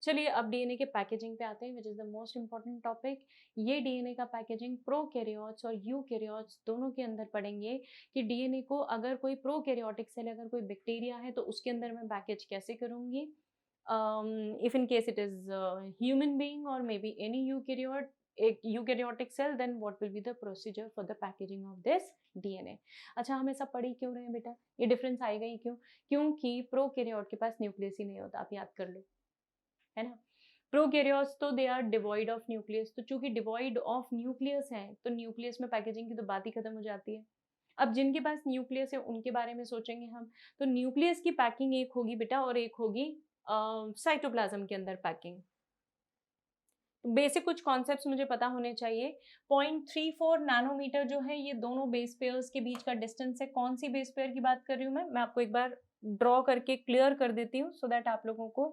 चलिए अब डीएनए के पैकेजिंग पे आते हैं, which is the most important topic. ये डीएनए का पैकेजिंग प्रोकैरियोट्स और यूकैरियोट्स दोनों के अंदर पढ़ेंगे कि डीएनए को अगर कोई प्रोकैरियोटिक सेल, अगर कोई बैक्टीरिया है तो उसके अंदर मैं पैकेज कैसे करूँगी। If in case it is human being और मे बी एनी यूकैरियोट, एक eukaryotic cell, then what will be the procedure for the packaging of this DNA. अच्छा, हम ऐसा पढ़ ही क्यों रहे हैं बेटा, ये डिफरेंस आएगा ही क्यों? क्योंकि प्रोकैरियोट के पास न्यूक्लियस ही नहीं होता, आप याद कर लो, है ना। प्रोकैरियोट्स तो they are devoid of nucleus, तो चूंकि डिवॉइड ऑफ न्यूक्लियस है तो न्यूक्लियस में पैकेजिंग की तो बात ही खत्म हो जाती है। अब जिनके पास न्यूक्लियस है उनके बारे में सोचेंगे हम, तो न्यूक्लियस की पैकिंग एक होगी बेटा और एक होगी साइटोप्लाज्म के अंदर पैकिंग। बेसिक कुछ कॉन्सेप्ट्स मुझे पता होने चाहिए। 0.34 नैनोमीटर जो है ये दोनों बेस पेयर्स के बीच का डिस्टेंस है। कौन सी बेस पेयर की बात कर रही हूँ मैं आपको एक बार ड्रॉ करके क्लियर कर देती हूँ सो दैट आप लोगों को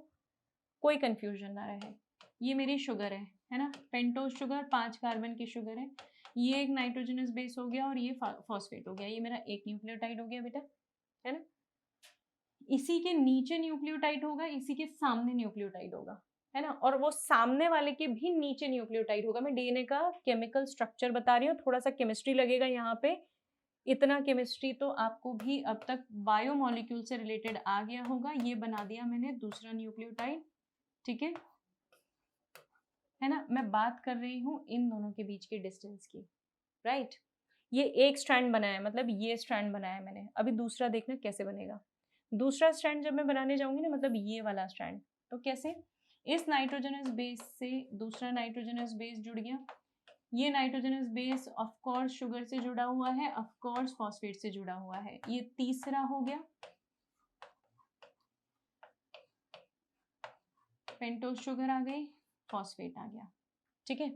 कोई कंफ्यूजन ना रहे। ये मेरी शुगर है ना, पेंटोज शुगर, 5 कार्बन की शुगर है। ये एक नाइट्रोजनस बेस हो गया और ये फॉस्फेट हो गया। ये मेरा एक न्यूक्लियोटाइड हो गया बेटा, है ना। इसी के नीचे न्यूक्लियोटाइड होगा, इसी के सामने न्यूक्लियोटाइड होगा, है ना, और वो सामने वाले के भी नीचे न्यूक्लियोटाइड होगा। मैं डीएनए का केमिकल स्ट्रक्चर बता रही हूँ, थोड़ा सा केमिस्ट्री लगेगा यहाँ पे। इतना केमिस्ट्री तो आपको भी अब तक बायोमोलिक्यूल से रिलेटेड आ गया होगा। ये बना दिया मैंने दूसरा न्यूक्लियोटाइड, ठीक है ना। मैं बात कर रही हूँ इन दोनों के बीच के डिस्टेंस की, राइट। ये एक स्ट्रैंड बनाया, मतलब ये स्ट्रैंड बनाया मैंने। अभी दूसरा देखना कैसे बनेगा। दूसरा स्ट्रैंड जब मैं बनाने जाऊंगी ना, मतलब ये वाला स्ट्रैंड, तो कैसे, इस नाइट्रोजनस बेस से दूसरा नाइट्रोजनस बेस जुड़ गया। ये nitrogenous base of course sugar से जुड़ा हुआ है, ऑफ कोर्स फॉस्फेट से जुड़ा हुआ है। ये तीसरा हो गया, पेंटोज शुगर आ गई, फॉस्फेट आ गया, ठीक है।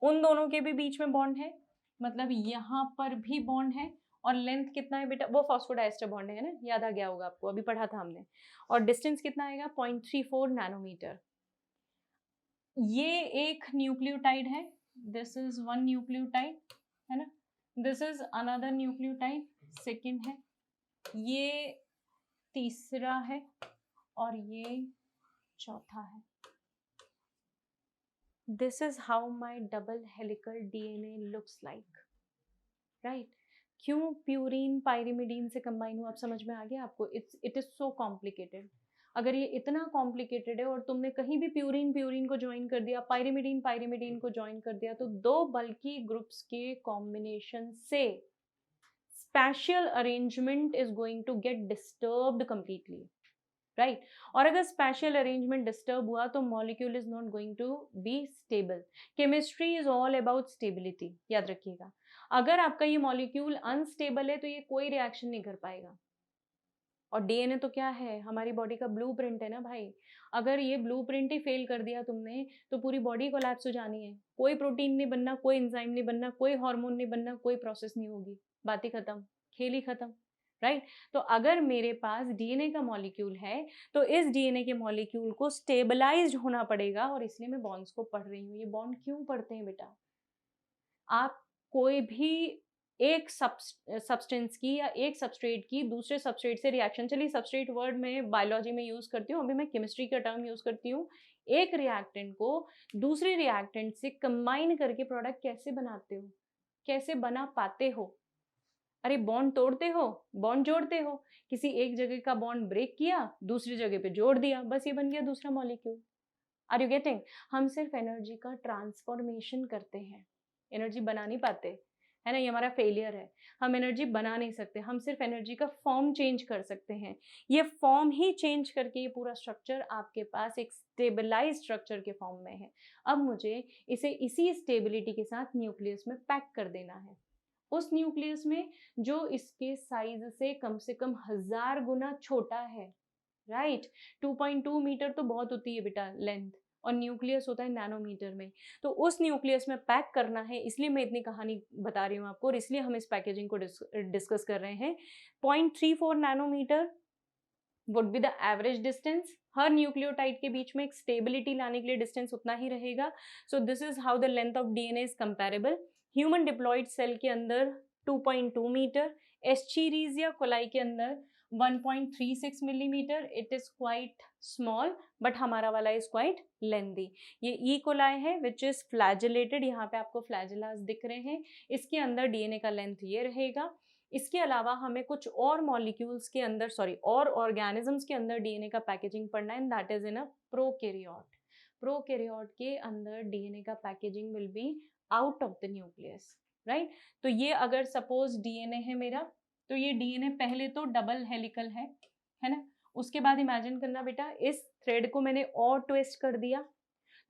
उन दोनों के भी बीच में बॉन्ड है, मतलब यहाँ पर भी बॉन्ड है। और लेंथ कितना है बेटा, वो फॉस्फोडाइस्टर बॉन्ड है ना, याद आ गया होगा आपको, अभी पढ़ा था हमने। और डिस्टेंस कितना आएगा, 0.34 नैनोमीटर। ये एक न्यूक्लियोटाइड है, दिस इज वन न्यूक्लियोटाइड, है ना। This is another nucleotide, second है। ये तीसरा है और ये चौथा है। This is how my double helical DNA looks like, right? क्यों प्यूरीन पायरिमिडीन से कंबाइन हुआ, आप समझ में आ गया आपको। It is so complicated. अगर ये इतना कॉम्प्लिकेटेड है और तुमने कहीं भी प्यूरीन प्यूरीन को ज्वाइन कर दिया, पायरिमिडीन पायरिमिडीन को ज्वाइन कर दिया, तो दो बल्की ग्रुप्स के कॉम्बिनेशन से spatial arrangement is going to get disturbed completely, right. और अगर स्पेशल अरेंजमेंट डिस्टर्ब हुआ तो molecule is not going to be stable. Chemistry is all about stability, याद रखिएगा। अगर आपका ये मॉलिक्यूल अनस्टेबल है तो ये कोई रिएक्शन नहीं कर पाएगा। और डीएनए तो क्या है, हमारी बॉडी का ब्लूप्रिंट है ना भाई। अगर ये ब्लूप्रिंट ही फेल कर दिया तुमने तो पूरी बॉडी कोलैप्स हो जानी है। कोई प्रोटीन नहीं बनना, कोई एंजाइम नहीं बनना, कोई हार्मोन नहीं बनना, कोई प्रोसेस नहीं होगी, बात ही खत्म, खेल ही खत्म, राइट। तो अगर मेरे पास डीएनए का मॉलिक्यूल है तो इस डीएनए के मॉलिक्यूल को स्टेबलाइज्ड होना पड़ेगा, और इसलिए मैं बॉन्ड्स को पढ़ रही हूँ। ये बॉन्ड क्यों पढ़ते हैं बेटा, आप कोई भी एक सब्सटेंस की या एक सबस्ट्रेट की दूसरे सबस्ट्रेट से रिएक्शन, चलिए सबस्ट्रेट वर्ड में बायोलॉजी में यूज करती हूँ, अभी मैं केमिस्ट्री का टर्म यूज करती हूँ। एक रिएक्टेंट को दूसरे रिएक्टेंट से कंबाइन करके प्रोडक्ट कैसे बनाते हो, कैसे बना पाते हो। अरे बॉन्ड तोड़ते हो, बॉन्ड जोड़ते हो, किसी एक जगह का बॉन्ड ब्रेक किया, दूसरी जगह पे जोड़ दिया, बस ये बन गया दूसरा मॉलिक्यूल। Are you getting. हम सिर्फ एनर्जी का ट्रांसफॉर्मेशन करते हैं, एनर्जी बना नहीं पाते, है ना। ये हमारा फेलियर है, हम एनर्जी बना नहीं सकते, हम सिर्फ एनर्जी का फॉर्म चेंज कर सकते हैं। ये फॉर्म ही चेंज करके ये पूरा स्ट्रक्चर आपके पास एक स्टेबलाइज स्ट्रक्चर के फॉर्म में है। अब मुझे इसे इसी स्टेबिलिटी के साथ न्यूक्लियस में पैक कर देना है। उस न्यूक्लियस में जो इसके साइज से कम 1000 गुना छोटा है, राइट। 2.2 मीटर तो बहुत होती है बेटा लेंथ, और न्यूक्लियस होता है नैनोमीटर में। तो उस न्यूक्लियस में पैक करना है, इसलिए मैं इतनी कहानी बता रही हूँ आपको, और इसलिए हम इस पैकेजिंग को डिस्कस कर रहे हैं। 0.34 nanometre would be the average distance. हर न्यूक्लियोटाइड के बीच में एक स्टेबिलिटी लाने के लिए डिस्टेंस उतना ही रहेगा। So this is how the length of DNA is comparable. Human diploid cell के अंदर 2.2 मीटर, एस्चीरीजिया कोलाई के अंदर 1.36 millimetre, it is quite small, but हमारा वाला इज क्वाइट लेंदी। ये ई कोलाई है विच इज फ्लैजिलेटेड, यहाँ पे आपको फ्लैजिलास दिख रहे हैं, इसके अंदर डीएनए का लेंथ ये रहेगा। इसके अलावा हमें कुछ और मॉलिक्यूल्स के अंदर, सॉरी और ऑर्गेनिजम्स के अंदर डीएनए का पैकेजिंग पढ़ना है, that is in a prokaryote. Prokaryote के अंदर डीएनए का packaging will be out of the nucleus, right. तो ये अगर सपोज डीएनए है मेरा, तो ये डीएनए पहले तो डबल हेलिकल है ना। उसके बाद इमेजिन करना बेटा, इस थ्रेड को मैंने और ट्विस्ट कर दिया,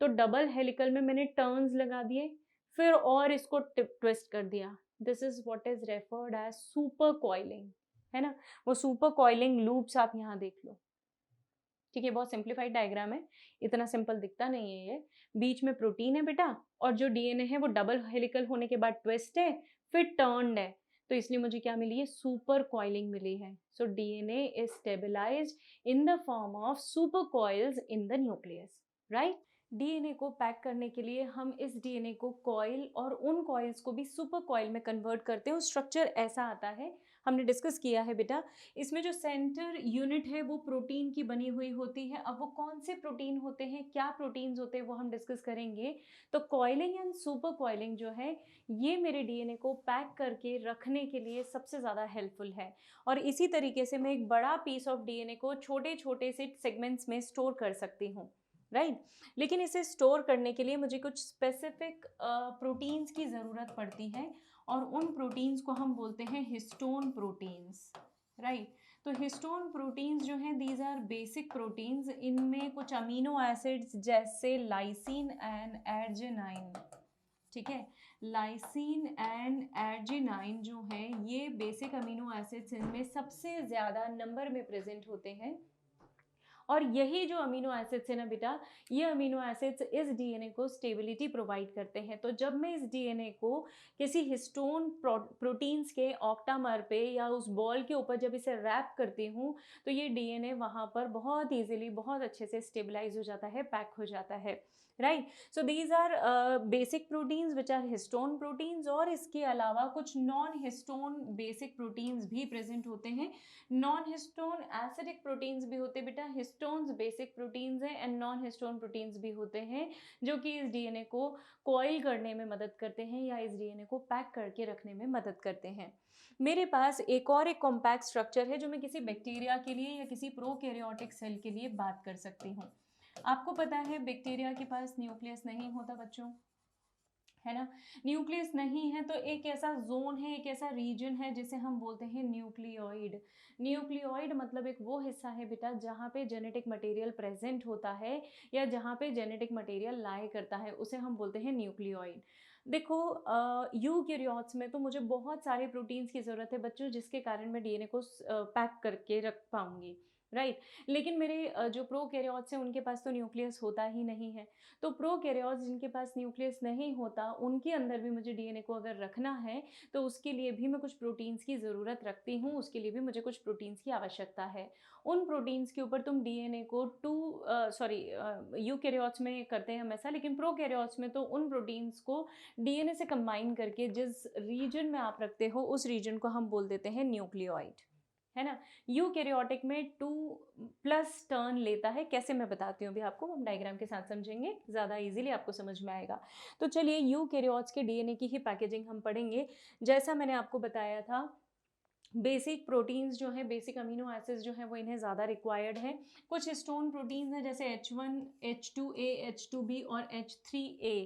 तो डबल हेलिकल में मैंने टर्न्स लगा दिए, फिर और इसको ट्विस्ट कर दिया। This is what is referred as super coiling, है ना। वो सुपर कॉइलिंग लूप्स आप यहाँ देख लो, ठीक है। बहुत सिंप्लीफाइड डायग्राम है, इतना सिंपल दिखता नहीं है ये। बीच में प्रोटीन है बेटा, और जो डीएनए है वो डबल हेलिकल होने के बाद ट्विस्ट है, फिर टर्न्ड है, तो इसलिए मुझे क्या मिली है, सुपर कॉइलिंग मिली है। So DNA is stabilised in the form of super coils in the nucleus, right. DNA को पैक करने के लिए हम इस डीएनए को कॉइल और उन कॉइल्स को भी सुपर कॉइल में कन्वर्ट करते हैं। स्ट्रक्चर ऐसा आता है, हमने डिस्कस किया है बेटा। इसमें जो सेंटर यूनिट है वो प्रोटीन की बनी हुई होती है। अब वो कौन से प्रोटीन होते हैं, क्या प्रोटीन्स होते हैं, वो हम डिस्कस करेंगे। तो कॉइलिंग एंड सुपर कॉइलिंग जो है, ये मेरे डीएनए को पैक करके रखने के लिए सबसे ज़्यादा हेल्पफुल है। और इसी तरीके से मैं एक बड़ा पीस ऑफ डीएनए को छोटे छोटे से सेगमेंट्स में स्टोर कर सकती हूँ, राइट। लेकिन इसे स्टोर करने के लिए मुझे कुछ स्पेसिफिक प्रोटीन्स की ज़रूरत पड़ती है, और उन प्रोटीन्स को हम बोलते हैं हिस्टोन प्रोटीन्स, राइट। तो हिस्टोन प्रोटीन्स जो हैं, दीज आर बेसिक प्रोटीन्स। इनमें कुछ अमीनो एसिड्स जैसे लाइसिन एंड एर्जिनाइन, ठीक है, लाइसिन एंड एर्जिनाइन जो है, ये बेसिक अमीनो एसिड्स इनमें सबसे ज़्यादा नंबर में प्रेजेंट होते हैं। और यही जो अमीनो एसिड्स है ना बेटा, ये अमीनो एसिड्स इस डीएनए को स्टेबिलिटी प्रोवाइड करते हैं। तो जब मैं इस डीएनए को किसी हिस्टोन प्रोटीन्स के ऑक्टामर पे या उस बॉल के ऊपर जब इसे रैप करती हूँ, तो ये डीएनए वहाँ पर बहुत ईजिली, बहुत अच्छे से स्टेबलाइज हो जाता है, पैक हो जाता है, right. So these are basic proteins which are histone proteins. और इसके अलावा कुछ नॉन हिस्टोन बेसिक प्रोटीन्स भी प्रेजेंट होते हैं। नॉन हिस्टोन एसिडिक प्रोटीन्स भी होते हैं बेटा। हिस्टोन्स बेसिक प्रोटीन्स हैं एंड नॉन हिस्टोन प्रोटीन्स भी होते हैं, जो कि इस डीएनए को कॉइल करने में मदद करते हैं या इस डीएनए को पैक करके रखने में मदद करते हैं। मेरे पास एक कॉम्पैक्ट स्ट्रक्चर है जो मैं किसी बैक्टीरिया के लिए या किसी प्रोकैरियोटिक सेल के लिए बात कर सकती हूँ। आपको पता है बैक्टीरिया के पास न्यूक्लियस नहीं होता बच्चों, है ना। न्यूक्लियस नहीं है तो एक ऐसा जोन है, एक ऐसा रीजन है जिसे हम बोलते हैं न्यूक्लियोइड। न्यूक्लियोइड मतलब एक वो हिस्सा है बेटा जहाँ पे जेनेटिक मटेरियल प्रेजेंट होता है या जहाँ पे जेनेटिक मटेरियल लाई करता है, उसे हम बोलते हैं न्यूक्लियोइड। देखो यूकैरियोट्स में तो मुझे बहुत सारे प्रोटीन्स की ज़रूरत है बच्चों, जिसके कारण मैं डीएनए को पैक करके रख पाऊंगी, राइट। लेकिन मेरे जो प्रोकैरियोट्स हैं उनके पास तो न्यूक्लियस होता ही नहीं है। तो प्रोकैरियोट्स जिनके पास न्यूक्लियस नहीं होता, उनके अंदर भी मुझे डीएनए को अगर रखना है तो उसके लिए भी मैं कुछ प्रोटीन्स की ज़रूरत रखती हूँ, उसके लिए भी मुझे कुछ प्रोटीन्स की आवश्यकता है। उन प्रोटीन्स के ऊपर तुम डीएनए को यूकैरियोट्स में करते हैं हम ऐसा, लेकिन प्रोकैरियोट्स में तो उन प्रोटीन्स को डीएनए से कंबाइन करके जिस रीजन में आप रखते हो उस रीजन को हम बोल देते हैं न्यूक्लियोइड, है ना। यूकैरियोटिक में 2+ टर्न लेता है, कैसे मैं बताती हूँ अभी आपको, हम डायग्राम के साथ समझेंगे, ज़्यादा इजीली आपको समझ में आएगा। तो चलिए यूकैरियोट्स के डीएनए की ही पैकेजिंग हम पढ़ेंगे। जैसा मैंने आपको बताया था, बेसिक प्रोटीन्स जो हैं, बेसिक अमीनो एसिड्स जो हैं, वो इन्हें ज़्यादा रिक्वायर्ड है। कुछ हिस्टोन प्रोटीन्स हैं जैसे H1, H2A, H2B और H3A,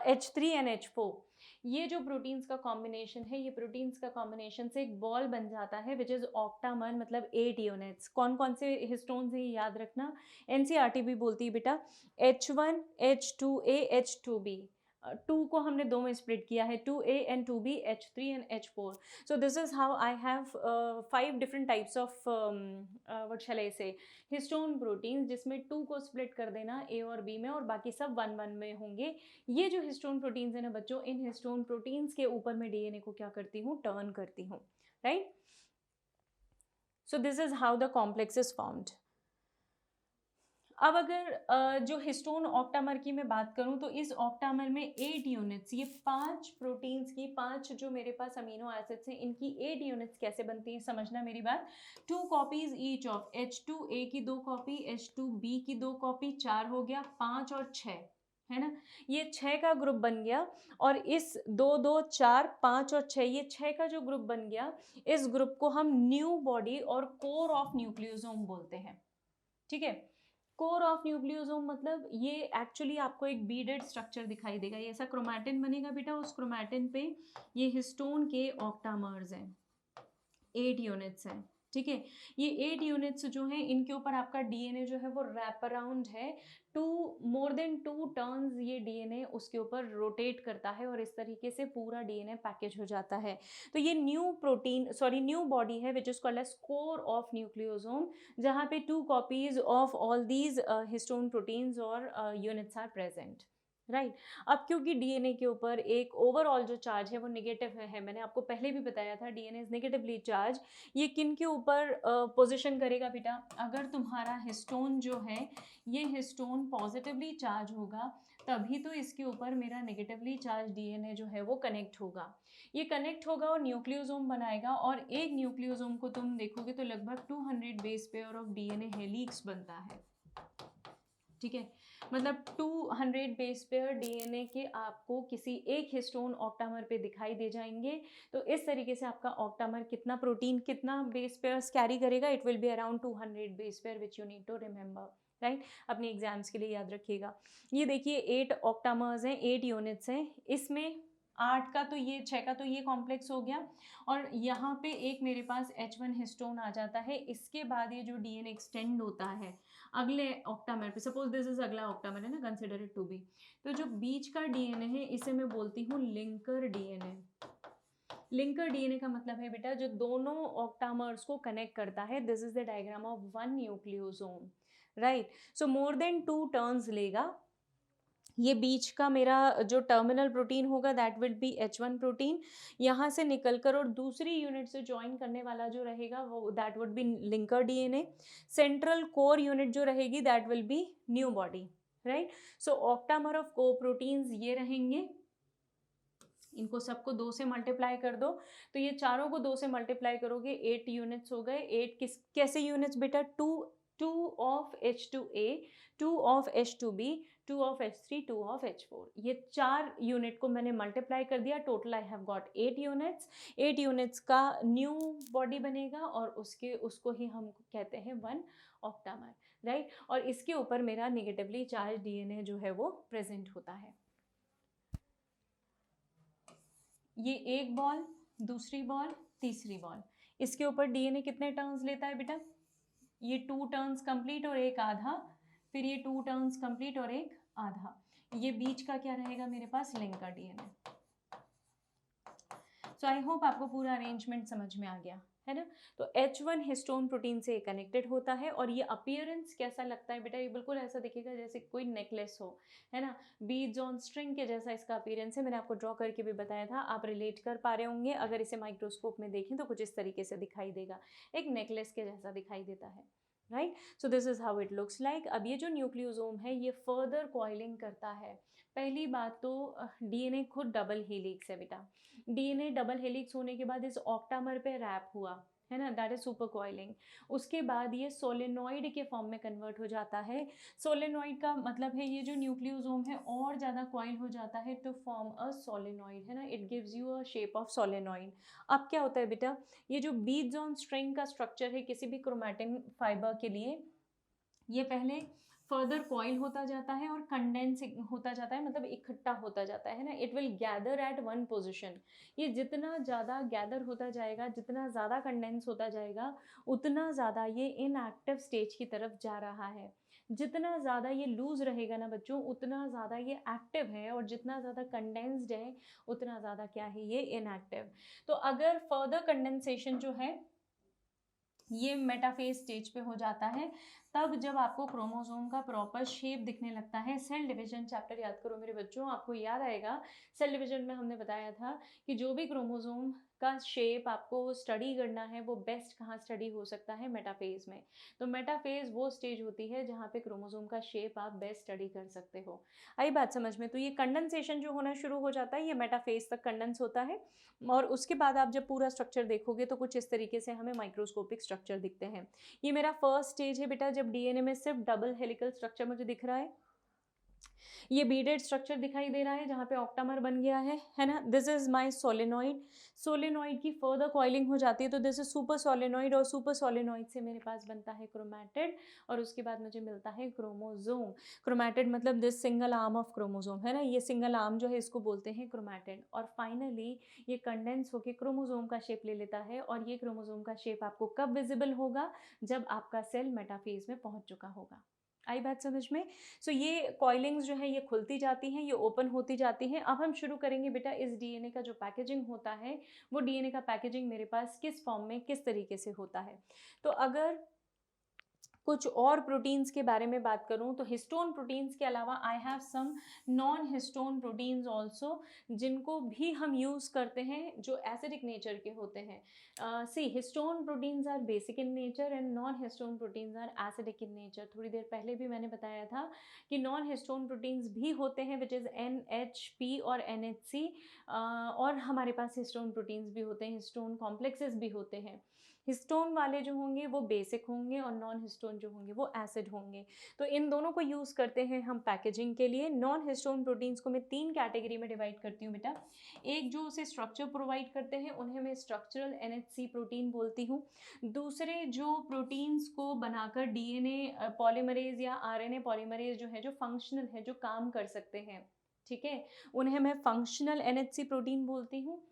H3 एंड H4। ये जो प्रोटीन्स का कॉम्बिनेशन है, ये प्रोटीन्स का कॉम्बिनेशन से एक बॉल बन जाता है विच इज़ ऑक्टामर, मतलब 8 यूनिट्स। कौन कौन से हिस्टोन्स हैं ये याद रखना, एनसीईआरटी भी बोलती है बेटा। H1, H2A, H2B, 2 को हमने 2 में स्प्लिट किया है, 2A and 2B, H3 and H4. So this is how I have 5 different types of what shall I say, histone proteins, जिसमें 2 को स्प्लिट कर देना A और B में, और बाकी सब 1-1 में होंगे। ये जो हिस्टोन प्रोटीन्स है ना बच्चों, इन हिस्टोन प्रोटीन्स के ऊपर मैं डीएनए को क्या करती हूँ, टर्न करती हूँ, right. So this is how the complex is formed. अब अगर जो हिस्टोन ऑक्टामर की मैं बात करूं तो इस ऑक्टामर में 8 यूनिट्स, ये 5 प्रोटीन्स की 5 जो मेरे पास अमीनो एसिड्स हैं इनकी 8 यूनिट्स कैसे बनती हैं समझना मेरी बात। 2 कॉपीज ईच ऑफ H2A की 2 कॉपी, H2B की 2 कॉपी, 4 हो गया, 5 और 6 है ना, ये 6 का ग्रुप बन गया। और इस 2 2 4 5 और 6, ये 6 का जो ग्रुप बन गया, इस ग्रुप को हम न्यू बॉडी और कोर ऑफ न्यूक्लियोसोम बोलते हैं। ठीक है, कोर ऑफ न्यूक्लियोसोम मतलब ये एक्चुअली आपको एक बीडेड स्ट्रक्चर दिखाई देगा, ये ऐसा क्रोमैटिन बनेगा बेटा, उस क्रोमैटिन पे ये हिस्टोन के ऑक्टामर्स हैं, 8 यूनिट्स हैं। ठीक है, ये 8 यूनिट्स जो हैं इनके ऊपर आपका डीएनए जो है वो रैप अराउंड है, मोर देन 2 टर्न्स ये डीएनए उसके ऊपर रोटेट करता है और इस तरीके से पूरा डीएनए पैकेज हो जाता है। तो ये न्यू बॉडी है which is called as core of nucleosome, जहाँ पे 2 copies of all these histone proteins और यूनिट्स आर प्रेजेंट, राइट। अब क्योंकि डीएनए के ऊपर एक ओवरऑल जो चार्ज है वो नेगेटिव है, मैंने आपको पहले भी बताया था डीएनए इज नेगेटिवली चार्ज, ये किन के ऊपर पोजीशन करेगा बेटा, अगर तुम्हारा हिस्टोन जो है ये हिस्टोन पॉजिटिवली चार्ज होगा तभी तो इसके ऊपर मेरा नेगेटिवली चार्ज डीएनए जो है वो कनेक्ट होगा, ये कनेक्ट होगा और न्यूक्लियोसोम बनाएगा। और एक न्यूक्लियोसोम को तुम देखोगे तो लगभग 200 base pair of DNA helix बनता है। ठीक है, मतलब 200 बेस पेयर डीएनए के आपको किसी एक हिस्टोन ऑक्टामर पे दिखाई दे जाएंगे। तो इस तरीके से आपका ऑक्टामर कितना प्रोटीन कितना बेस पेयर्स कैरी करेगा, it will be around 200 base pair which you need to remember, right. अपने एग्जाम्स के लिए याद रखिएगा। ये देखिए 8 ऑक्टामर्स हैं, 8 यूनिट्स हैं, इसमें 8 का तो ये 6 का तो ये कॉम्प्लेक्स हो गया और यहाँ पे एक मेरे पास H1 हिस्टोन आ जाता है। इसके बाद ये जो डीएनए एक्सटेंड होता है अगले ऑक्टामर पे, सपोज दिस इज अगला ऑक्टामर है ना, कंसिडर इट टू बी, तो जो बीच का डीएनए है इसे मैं बोलती हूँ लिंकर डीएनए। लिंकर डीएनए का मतलब है बेटा जो दोनों ऑक्टामर्स को कनेक्ट करता है, this is the diagram of one nucleosome, right. So more than 2 turns लेगा, ये बीच का मेरा जो टर्मिनल प्रोटीन होगा that will B H1 protein, यहाँ से निकलकर और दूसरी यूनिट से ज्वाइन करने वाला जो रहेगा वो that would be linker DNA, central core unit जो रहेगी that will be new body, right. So octamer of core proteins ये रहेंगे, इनको सबको 2 से मल्टीप्लाई कर दो, तो ये चारों को 2 से मल्टीप्लाई करोगे 8 यूनिट्स हो गए। 8 कैसे यूनिट्स बेटा, 2 of H2A, 2 of H2B, 2 of H3, 2 of H4, ये 4 यूनिट को मैंने मल्टीप्लाई कर दिया, total I have got 8 units. 8 units का न्यू बॉडी बनेगा और उसको ही हम कहते हैं 1 ऑक्टामर, राइट। और इसके ऊपर मेरा नेगेटिवली चार्ज डीएनए जो है वो प्रेजेंट होता है। ये एक बॉल, दूसरी बॉल, तीसरी बॉल, इसके ऊपर डीएनए कितने टर्न्स लेता है बेटा, ये 2 टर्न्स कंप्लीट और एक आधा, फिर ये 2 टर्न्स कंप्लीट और एक आधा, ये बीच का क्या रहेगा मेरे पास linker DNA. So I hope आपको पूरा अरेंजमेंट समझ में आ गया है ना। तो H1 हिस्टोन प्रोटीन से कनेक्टेड होता है और ये अपीयरेंस कैसा लगता है बेटा, ये बिल्कुल ऐसा दिखेगा जैसे कोई नेकलेस हो, है ना, बीड्स ऑन स्ट्रिंग के जैसा इसका अपीयरेंस है। मैंने आपको ड्रॉ करके भी बताया था, आप रिलेट कर पा रहे होंगे, अगर इसे माइक्रोस्कोप में देखें तो कुछ इस तरीके से दिखाई देगा, एक नेकलेस के जैसा दिखाई देता है, right. So this is how it looks like. अब ये जो न्यूक्लियोसोम है ये फर्दर कॉइलिंग करता है। पहली बात तो डीएनए खुद डबल हेलिक्स है बेटा, डीएनए डबल हेलिक्स होने के बाद इस ऑक्टामर पे रैप हुआ है ना, दैट इज सुपर कॉइलिंग। उसके बाद ये सोलेनॉइड के फॉर्म में कन्वर्ट हो जाता है। सोलेनॉइड का मतलब है ये जो न्यूक्लियोसोम है और ज़्यादा कॉइल हो जाता है टू फॉर्म अ सोलेनॉइड, है ना, it gives you a shape of solenoid. अब क्या होता है बेटा, ये जो बीड्स ऑन स्ट्रिंग का स्ट्रक्चर है किसी भी क्रोमैटिन फाइबर के लिए, ये पहले फर्दर कॉइल होता जाता है और कंडेंस होता जाता है, मतलब इकट्ठा होता जाता है ना, it will gather at one position. ये जितना ज़्यादा गैदर होता जाएगा, जितना ज़्यादा कंडेंस होता जाएगा, उतना ज़्यादा ये इनएक्टिव स्टेज की तरफ जा रहा है। जितना ज़्यादा ये लूज रहेगा ना बच्चों, उतना ज़्यादा ये एक्टिव है, और जितना ज़्यादा कंडेंस्ड है उतना ज़्यादा क्या है, ये इनएक्टिव। तो अगर फर्दर कंडेंसेशन जो है ये मेटाफेज स्टेज पे हो जाता है, तब जब आपको क्रोमोसोम का प्रॉपर शेप दिखने लगता है। सेल डिवीजन चैप्टर याद करो मेरे बच्चों, आपको याद आएगा सेल डिवीजन में हमने बताया था कि जो भी क्रोमोसोम का शेप आपको स्टडी करना है वो बेस्ट कहाँ स्टडी हो सकता है, मेटाफेज में। तो मेटाफेज वो स्टेज होती है जहाँ पे क्रोमोसोम का शेप आप बेस्ट स्टडी कर सकते हो। आई बात समझ में? तो ये कंडेंसेशन जो होना शुरू हो जाता है ये मेटाफेज तक कंडेंस होता है, और उसके बाद आप जब पूरा स्ट्रक्चर देखोगे तो कुछ इस तरीके से हमें माइक्रोस्कोपिक स्ट्रक्चर दिखते हैं। ये मेरा फर्स्ट स्टेज है बेटा, जब डीएनए में सिर्फ डबल हेलिकल स्ट्रक्चर मुझे दिख रहा है। ये बीडेड स्ट्रक्चर दिखाई दे रहा है जहाँ पे ऑक्टामर बन गया है ना। This is my solenoid. Solenoid की फर्दर कॉइलिंग हो जाती है तो दिस इज सुपर सोलेनॉइड, और सुपर सोलेनॉइड से मेरे पास बनता है क्रोमैटिड, और उसके बाद मुझे मिलता है क्रोमोजोम। क्रोमैटिड मतलब this single arm of chromosome, है ना, ये सिंगल आर्म जो है इसको बोलते हैं क्रोमैटिड। और फाइनली ये कंडेंस होकर क्रोमोजोम का शेप ले लेता है, और ये क्रोमोजोम का शेप आपको कब विजिबल होगा, जब आपका सेल मेटाफेज में पहुंच चुका होगा। आई बात समझ में? सो ये कॉइलिंग्स जो है ये खुलती जाती हैं, ये ओपन होती जाती हैं। अब हम शुरू करेंगे बेटा इस डीएनए का जो पैकेजिंग होता है, वो डीएनए का पैकेजिंग मेरे पास किस फॉर्म में किस तरीके से होता है। तो अगर कुछ और प्रोटीन्स के बारे में बात करूं तो हिस्टोन प्रोटीन्स के अलावा I have some non histone proteins also, जिनको भी हम यूज़ करते हैं, जो एसिडिक नेचर के होते हैं। See histone proteins are basic in nature and non histone proteins are acidic in nature. थोड़ी देर पहले भी मैंने बताया था कि नॉन हिस्टोन प्रोटीन्स भी होते हैं विच इज़ NHP और NHC, और हमारे पास हिस्टोन प्रोटीन्स भी होते हैं, हिस्टोन कॉम्प्लेक्सेस भी होते हैं। हिस्टोन वाले जो होंगे वो बेसिक होंगे और नॉन हिस्टोन जो होंगे वो एसिड होंगे। तो इन दोनों को यूज़ करते हैं हम पैकेजिंग के लिए। नॉन हिस्टोन प्रोटीन्स को मैं 3 कैटेगरी में डिवाइड करती हूँ बेटा। एक जो उसे स्ट्रक्चर प्रोवाइड करते हैं उन्हें मैं स्ट्रक्चरल NHC प्रोटीन बोलती हूँ। दूसरे जो प्रोटीन्स को बनाकर DNA पॉलीमरेज या RNA पॉलीमरेज जो है, जो फंक्शनल है, जो काम कर सकते हैं, ठीक है, उन्हें मैं फंक्शनल NHC प्रोटीन बोलती हूँ।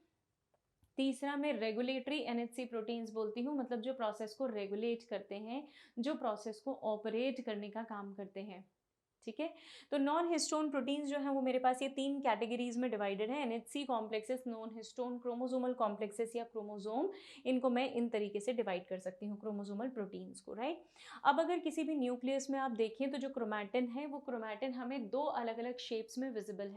तीसरा मैं रेगुलेटरी NHC प्रोटीन्स बोलती हूँ, मतलब जो प्रोसेस को रेगुलेट करते हैं, जो प्रोसेस को ऑपरेट करने का काम करते हैं, ठीक है। तो नॉन हिस्टोन प्रोटीन्स जो है वो मेरे पास ये 3 कैटेगरीज में डिवाइडेड है, NHC complexes, non histone chromosomal complexes या क्रोमोसोम, इनको मैं इन तरीके से डिवाइड कर सकती हूँ क्रोमोसोमल प्रोटीन्स को, राइट। अब अगर किसी भी न्यूक्लियस में आप देखें तो जो क्रोमैटिन है वो क्रोमैटिन हमें 2 अलग अलग शेप्स में विजिबल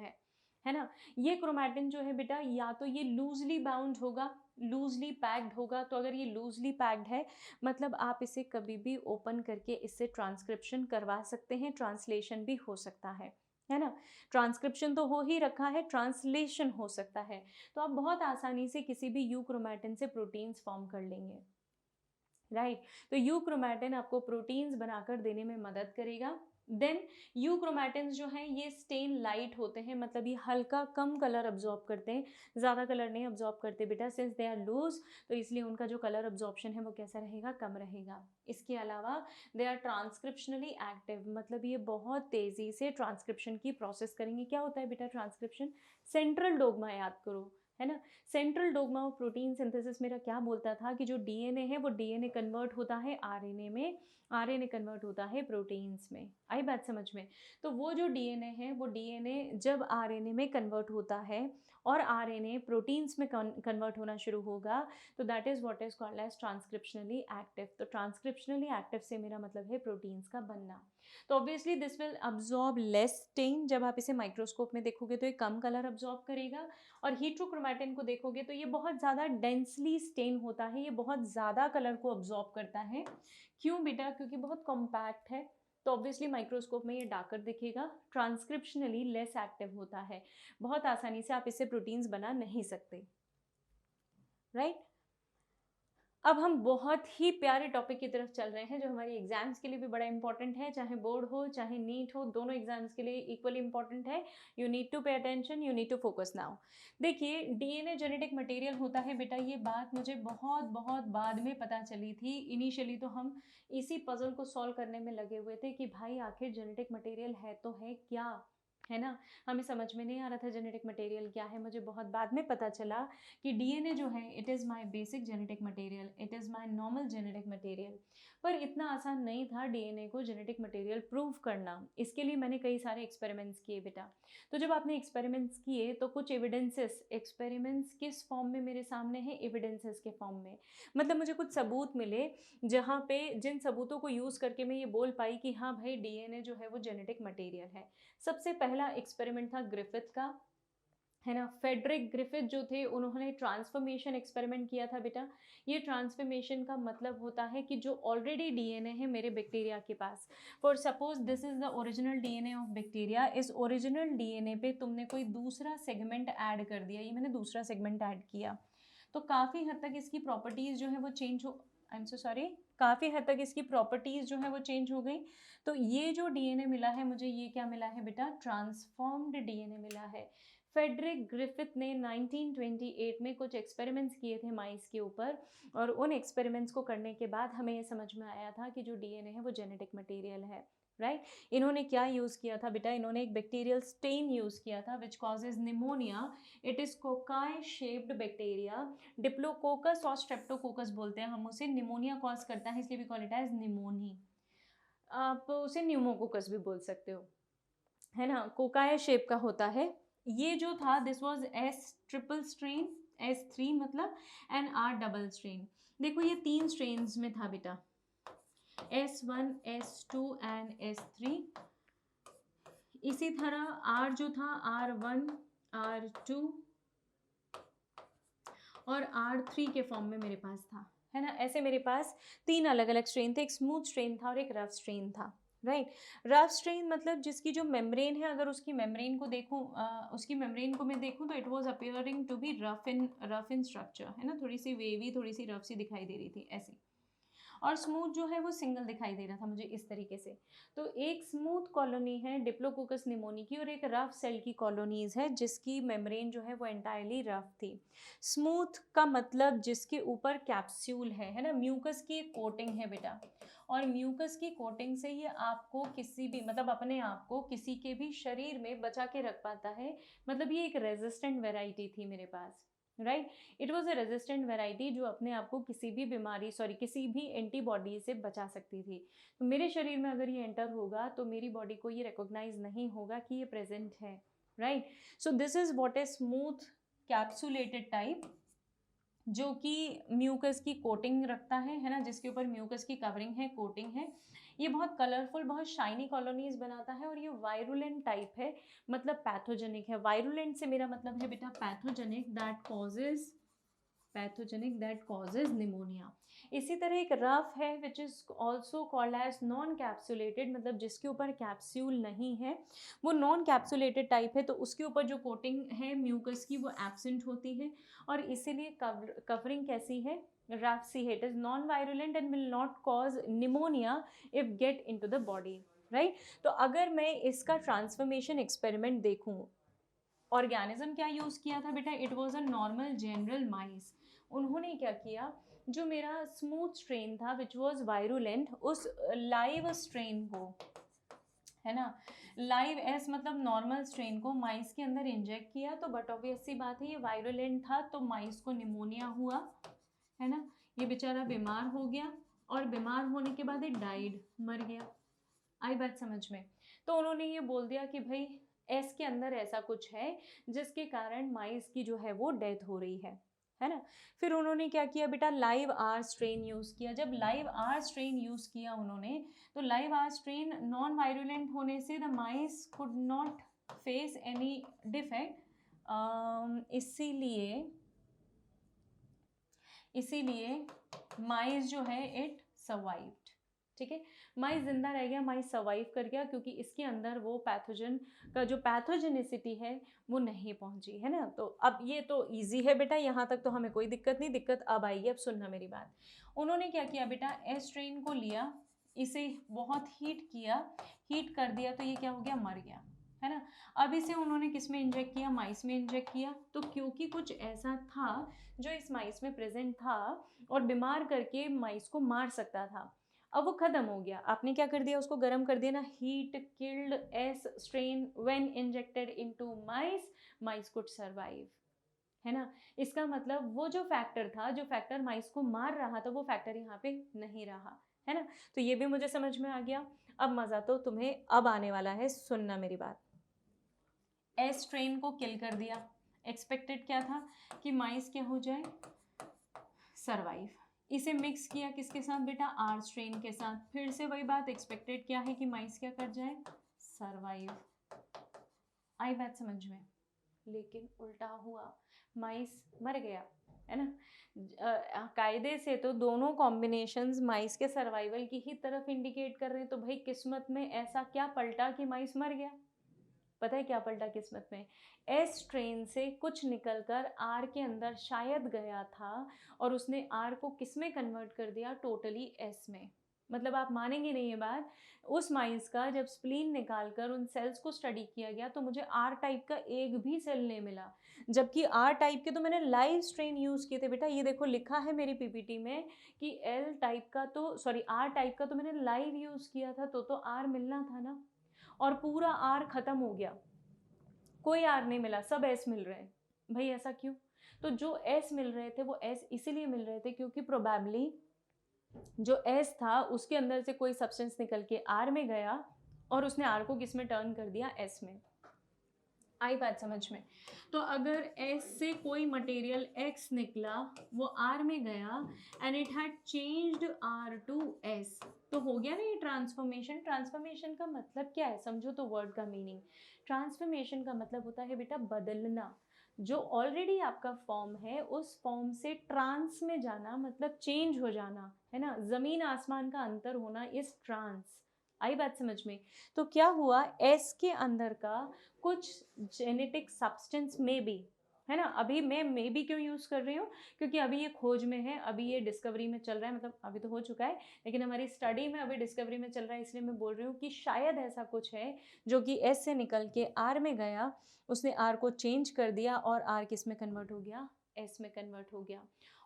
है ना। ये क्रोमैटिन जो है बेटा, या तो ये लूजली बाउंड होगा, लूजली पैक्ड होगा। तो अगर ये लूजली पैक्ड है मतलब आप इसे कभी भी ओपन करके इससे ट्रांसक्रिप्शन करवा सकते हैं, ट्रांसलेशन भी हो सकता है ना। ट्रांसक्रिप्शन तो हो ही रखा है, ट्रांसलेशन हो सकता है। तो आप बहुत आसानी से किसी भी यूक्रोमैटिन से प्रोटीन्स फॉर्म कर लेंगे, राइट। तो यूक्रोमैटिन आपको प्रोटीन्स बनाकर देने में मदद करेगा। देन यूक्रोमैटिन्स जो हैं ये स्टेन लाइट होते हैं, मतलब ये हल्का कम कलर अब्जॉर्ब करते हैं, ज़्यादा कलर नहीं अब्जॉर्ब करते बेटा, सिंस दे आर लूज, तो इसलिए उनका जो कलर अब्जॉर्प्शन है वो कैसा रहेगा, कम रहेगा। इसके अलावा दे आर ट्रांसक्रिप्शनली एक्टिव, मतलब ये बहुत तेज़ी से ट्रांसक्रिप्शन की प्रोसेस करेंगे। क्या होता है बेटा ट्रांसक्रिप्शन? सेंट्रल डोग्मा याद करो, है ना। Central dogma of protein synthesis मेरा क्या बोलता था कि जो डीएनए है वो डीएनए कन्वर्ट होता है आरएनए में, आरएनए कन्वर्ट होता है प्रोटीन्स में। आई बात समझ में? तो वो जो डीएनए है वो डीएनए जब आरएनए में कन्वर्ट होता है और आरएनए प्रोटीन्स में कन्वर्ट होना शुरू होगा तो that is what is called as transcriptionally active. तो ट्रांसक्रिप्शनली एक्टिव से मेरा मतलब है प्रोटीन्स का बनना। तो obviously this will absorb less stain, जब आप इसे माइक्रोस्कोप में देखोगे तो ये कम कलर अब्जॉर्ब करेगा। और हीट्रोक्रोमैटिन को देखोगे तो ये बहुत ज़्यादा डेंसली स्टेन होता है, ये बहुत ज़्यादा कलर को अब्जॉर्ब करता है। क्यों बेटा? क्योंकि बहुत कॉम्पैक्ट है, तो ऑब्वियसली माइक्रोस्कोप में ये डार्कर दिखेगा, ट्रांसक्रिप्शनली लेस एक्टिव होता है, बहुत आसानी से आप इससे प्रोटीन्स बना नहीं सकते, राइट। अब हम बहुत ही प्यारे टॉपिक की तरफ चल रहे हैं जो हमारे एग्जाम्स के लिए भी बड़ा इंपॉर्टेंट है, चाहे बोर्ड हो चाहे नीट हो, दोनों एग्जाम्स के लिए इक्वली इंपॉर्टेंट है। You need to pay attention, you need to focus now. देखिए डीएनए जेनेटिक मटेरियल होता है बेटा, ये बात मुझे बहुत बहुत बाद में पता चली थी। इनिशियली तो हम इसी पजल को सॉल्व करने में लगे हुए थे कि भाई आखिर जेनेटिक मटेरियल है तो है क्या, है ना। हमें समझ में नहीं आ रहा था जेनेटिक मटेरियल क्या है, मुझे बहुत बाद में पता चला कि डीएनए जो है it is my basic genetic material, it is my normal genetic material. पर इतना आसान नहीं था डीएनए को जेनेटिक मटेरियल प्रूव करना, इसके लिए मैंने कई सारे एक्सपेरिमेंट्स किए बेटा। तो जब आपने एक्सपेरिमेंट्स किए तो कुछ एविडेंसेस, एक्सपेरिमेंट्स किस फॉर्म में मेरे सामने है, एविडेंसेस के फॉर्म में, मतलब मुझे कुछ सबूत मिले जहाँ पे जिन सबूतों को यूज़ करके मैं ये बोल पाई कि हाँ भाई डीएनए जो है वो जेनेटिक मटेरियल है। सबसे पहला एक्सपेरिमेंट था ग्रिफिथ का, है ना। फेडरिक ग्रिफिथ जो थे उन्होंने ट्रांसफॉर्मेशन एक्सपेरिमेंट किया था बेटा। ये ट्रांसफॉर्मेशन का मतलब होता है कि जो ऑलरेडी डीएनए है मेरे बैक्टीरिया के पास, for suppose this is the original DNA of bacteria, इस ओरिजिनल डीएनए पे तुमने कोई दूसरा सेगमेंट ऐड कर दिया, ये मैंने दूसरा सेगमेंट ऐड किया, तो काफ़ी हद तक इसकी प्रॉपर्टीज़ जो है वो चेंज हो, आई एम सो सॉरी, काफ़ी हद तक इसकी प्रॉपर्टीज़ जो है वो चेंज हो गई। तो ये जो डीएनए मिला है मुझे, ये क्या मिला है बेटा, ट्रांसफॉर्म्ड डीएनए मिला है। फेडरिक ग्रिफिथ ने 1928 में कुछ एक्सपेरिमेंट्स किए थे माइस के ऊपर, और उन एक्सपेरिमेंट्स को करने के बाद हमें ये समझ में आया था कि जो डीएनए है वो जेनेटिक मटेरियल है, राइट। इन्होंने क्या यूज़ किया था बेटा, इन्होंने एक बैक्टीरियल स्टेन यूज़ किया था which causes pneumonia. It is cocci shaped bacteria, diplococcus और स्ट्रेप्टोकोकस बोलते हैं हम उसे, निमोनिया कॉज करता है इसलिए भी कॉल इट एज निमोनी, आप उसे न्यूमोकोकस भी बोल सकते हो, है ना। कोकाई शेप का होता है। ये जो था this was S triple strain, S3 मतलब, एंड R डबल स्ट्रेन। देखो ये 3 स्ट्रेन्स में था बेटा, S1 S2 एंड S3। इसी तरह R जो था R1 R2 और R3 के फॉर्म में मेरे पास था, है ना। ऐसे मेरे पास 3 अलग अलग स्ट्रेन थे, एक स्मूथ स्ट्रेन था और एक रफ स्ट्रेन था, राइट। रफ स्ट्रेन मतलब जिसकी जो मेम्ब्रेन है, अगर उसकी मेम्ब्रेन को देखूं, उसकी मेम्ब्रेन को मैं देखूं तो it was appearing to be rough in structure, है ना, थोड़ी सी वेवी, थोड़ी सी रफ सी दिखाई दे रही थी ऐसी। और स्मूथ जो है वो सिंगल दिखाई दे रहा था मुझे इस तरीके से। तो एक स्मूथ कॉलोनी है डिप्लोकोकस निमोनी की, और एक रफ सेल की कॉलोनीज है जिसकी मेम्ब्रेन जो है वो एंटायरली रफ थी। स्मूथ का मतलब जिसके ऊपर कैप्सूल है ना, म्यूकस की कोटिंग है बेटा, और म्यूकस की कोटिंग से ये आपको किसी भी, मतलब अपने आप को किसी के भी शरीर में बचा के रख पाता है, मतलब ये एक रेजिस्टेंट वेराइटी थी मेरे पास, right. It was a resistant variety जो अपने आप को किसी भी बीमारी, सॉरी किसी भी एंटीबॉडी से बचा सकती थी। तो मेरे शरीर में अगर ये एंटर होगा तो मेरी बॉडी को ये रिकॉग्नाइज नहीं होगा कि ये प्रेजेंट है, right. So this is what is smooth capsulated type, जो कि म्यूकस की कोटिंग रखता है ना, जिसके ऊपर म्यूकस की कवरिंग है, कोटिंग है। ये बहुत कलरफुल, बहुत शाइनी कॉलोनीज बनाता है, और ये वायरुलेंट टाइप है, मतलब पैथोजेनिक है। वायरुलेंट से मेरा मतलब है बेटा पैथोजेनिक, दैट कॉजेज निमोनिया। इसी तरह एक रफ है which is also called as non capsulated, मतलब जिसके ऊपर कैप्सूल नहीं है, वो नॉन कैप्सुलेटेड टाइप है, तो उसके ऊपर जो कोटिंग है म्यूकस की वो एब्सेंट होती है, और इसीलिए कवरिंग कैसी है, रफ सी है। It is non virulent and will not cause pneumonia if get into the body, right. तो अगर मैं इसका ट्रांसफॉर्मेशन एक्सपेरिमेंट देखूं, ऑर्गेनिज्म क्या यूज़ किया था बेटा, it was a normal general mice. उन्होंने क्या किया, जो मेरा स्मूथ स्ट्रेन था विच वॉज वायरुलेंट, उस लाइव स्ट्रेन को, है ना, लाइव एस मतलब नॉर्मल स्ट्रेन को माइस के अंदर इंजेक्ट किया, तो बट ऑब्वियस सी बात है ये वायरुलेंट था, तो माइस को निमोनिया हुआ, है ना, ये बेचारा बीमार हो गया, और बीमार होने के बाद ये डाइड, मर गया। आई बात समझ में। तो उन्होंने ये बोल दिया कि भाई एस के अंदर ऐसा कुछ है जिसके कारण माइस की जो है वो डेथ हो रही है ना। फिर उन्होंने क्या किया बेटा, लाइव आर स्ट्रेन यूज़ किया। जब लाइव आर स्ट्रेन यूज़ किया उन्होंने, तो live R strain non virulent होने से the mice could not face any defect, इसीलिए माइस जो है इट सर्वाइव्ड, ठीक है, माइस जिंदा रह गया, माइस सर्वाइव कर गया, क्योंकि इसके अंदर वो पैथोजन का जो पैथोजेनिसिटी है वो नहीं पहुंची, है ना। तो अब ये तो इजी है बेटा, यहाँ तक तो हमें कोई दिक्कत नहीं, दिक्कत अब आएगी, अब सुनना मेरी बात। उन्होंने क्या किया बेटा, एस स्ट्रेन को लिया, इसे बहुत हीट किया, हीट कर दिया, तो ये क्या हो गया, मर गया, है ना। अब इसे उन्होंने किस में इंजेक्ट किया, माइस में इंजेक्ट किया, तो क्योंकि कुछ ऐसा था जो इस माइस में प्रेजेंट था और बीमार करके माइस को मार सकता था। अब वो खत्म हो गया, आपने क्या कर दिया, उसको गर्म कर दिया ना, heat killed S strain when injected into mice, mice could survive, है ना। इसका मतलब वो जो फैक्टर था, जो फैक्टर माइस को मार रहा था, वो फैक्टर यहाँ पे नहीं रहा, है ना। तो ये भी मुझे समझ में आ गया। अब मज़ा तो तुम्हें अब आने वाला है, सुनना मेरी बात। एस स्ट्रेन को किल कर दिया, एक्सपेक्टेड क्या था कि माइस क्या हो जाए, सर्वाइव। इसे मिक्स किया किसके साथ बेटा, आर स्ट्रेन के साथ, फिर से वही बात, एक्सपेक्टेड क्या है कि माइस क्या कर जाए, सर्वाइव। आई बात समझ में, लेकिन उल्टा हुआ, माइस मर गया, है ना। कायदे से तो दोनों कॉम्बिनेशंस माइस के सर्वाइवल की ही तरफ इंडिकेट कर रहे हैं, तो भाई किस्मत में ऐसा क्या पलटा कि माइस मर गया। पता है क्या पलटा किस्मत में, एस ट्रेन से कुछ निकलकर आर के अंदर शायद गया था, और उसने आर को किस में कन्वर्ट कर दिया, टोटली एस में। मतलब आप मानेंगे नहीं ये बात, उस माइस का जब स्प्लीन निकालकर उन सेल्स को स्टडी किया गया तो मुझे आर टाइप का एक भी सेल नहीं मिला, जबकि आर टाइप के तो मैंने लाइव स्ट्रेन यूज़ किए थे बेटा। ये देखो लिखा है मेरी पीपीटी में कि एल टाइप का तो सॉरी आर टाइप का तो मैंने लाइव यूज़ किया था, तो आर मिलना था ना, और पूरा आर खत्म हो गया, कोई आर नहीं मिला, सब एस मिल रहे हैं। भाई ऐसा क्यों, तो जो एस मिल रहे थे वो एस इसीलिए मिल रहे थे क्योंकि प्रोबेबली जो एस था उसके अंदर से कोई सब्सटेंस निकल के आर में गया, और उसने आर को किस में टर्न कर दिया, एस में। आई बात समझ में। तो अगर एस से कोई मटेरियल एक्स निकला, वो आर में गया, and it had changed R to S, तो हो गया ना ये ट्रांसफॉर्मेशन। ट्रांसफॉर्मेशन का मतलब क्या है, समझो तो वर्ड का मीनिंग। ट्रांसफॉर्मेशन का मतलब होता है बेटा बदलना, जो ऑलरेडी आपका फॉर्म है उस फॉर्म से ट्रांस में जाना, मतलब चेंज हो जाना, है ना। जमीन आसमान का अंतर होना इस ट्रांस। आई बात समझ में। तो क्या हुआ, एस के अंदर का कुछ जेनेटिक सब्सटेंस में भी, है ना। अभी मैं मे बी क्यों यूज़ कर रही हूँ, क्योंकि अभी ये खोज में है, अभी ये डिस्कवरी में चल रहा है, मतलब अभी तो हो चुका है लेकिन हमारी स्टडी में अभी डिस्कवरी में चल रहा है, इसलिए मैं बोल रही हूँ कि शायद ऐसा कुछ है जो कि एस से निकल के आर में गया, उसने आर को चेंज कर दिया, और आर किस में कन्वर्ट हो गया, एस में कन्वर्ट हो गया।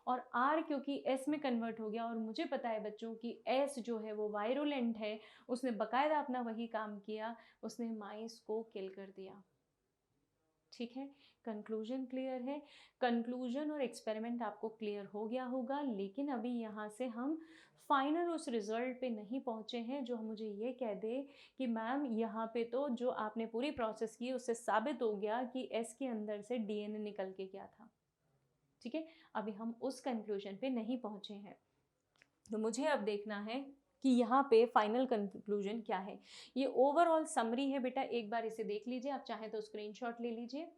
और आर क्योंकि एस में कन्वर्ट हो गया, और मुझे पता है बच्चों की एस जो है वो वायरुलेंट है, उसने बकायदा अपना वही काम किया, उसने माइस को किल कर दिया। ठीक है, कंक्लूजन क्लियर है। कंक्लूजन और एक्सपेरिमेंट आपको क्लियर हो गया होगा, लेकिन अभी यहाँ से हम फाइनल उस रिजल्ट पे नहीं पहुँचे हैं जो मुझे ये कह दे कि मैम यहाँ पे तो जो आपने पूरी प्रोसेस की उससे साबित हो गया कि एस के अंदर से डीएनए निकल के क्या था। ठीक है, अभी हम उस कंक्लूजन पे नहीं पहुँचे हैं, तो मुझे अब देखना है कि यहाँ पे फाइनल कंक्लूजन क्या है। ये ओवरऑल समरी है बेटा, एक बार इसे देख लीजिए, आप चाहें तो स्क्रीनशॉट ले लीजिए।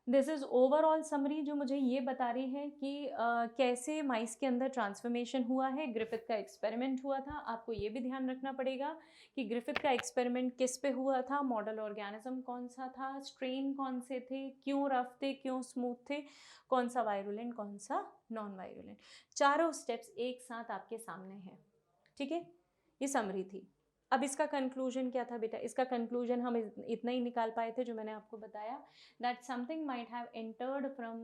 दिस इज ओवरऑल समरी जो मुझे ये बता रही है कि कैसे माइस के अंदर ट्रांसफॉर्मेशन हुआ है, ग्रिफिथ का एक्सपेरिमेंट हुआ था। आपको ये भी ध्यान रखना पड़ेगा कि ग्रिफिथ का एक्सपेरिमेंट किस पे हुआ था, मॉडल ऑर्गेनिज्म कौन सा था, स्ट्रेन कौन से थे, क्यों रफ थे, क्यों स्मूथ थे, कौन सा वायरुलेंट, कौन सा नॉन वायरुलेंट, चारों स्टेप्स एक साथ आपके सामने हैं। ठीक है, ये समरी थी। अब इसका कंक्लूजन क्या था बेटा, इसका कंक्लूजन हम इतना ही निकाल पाए थे जो मैंने आपको बताया, that something might have entered from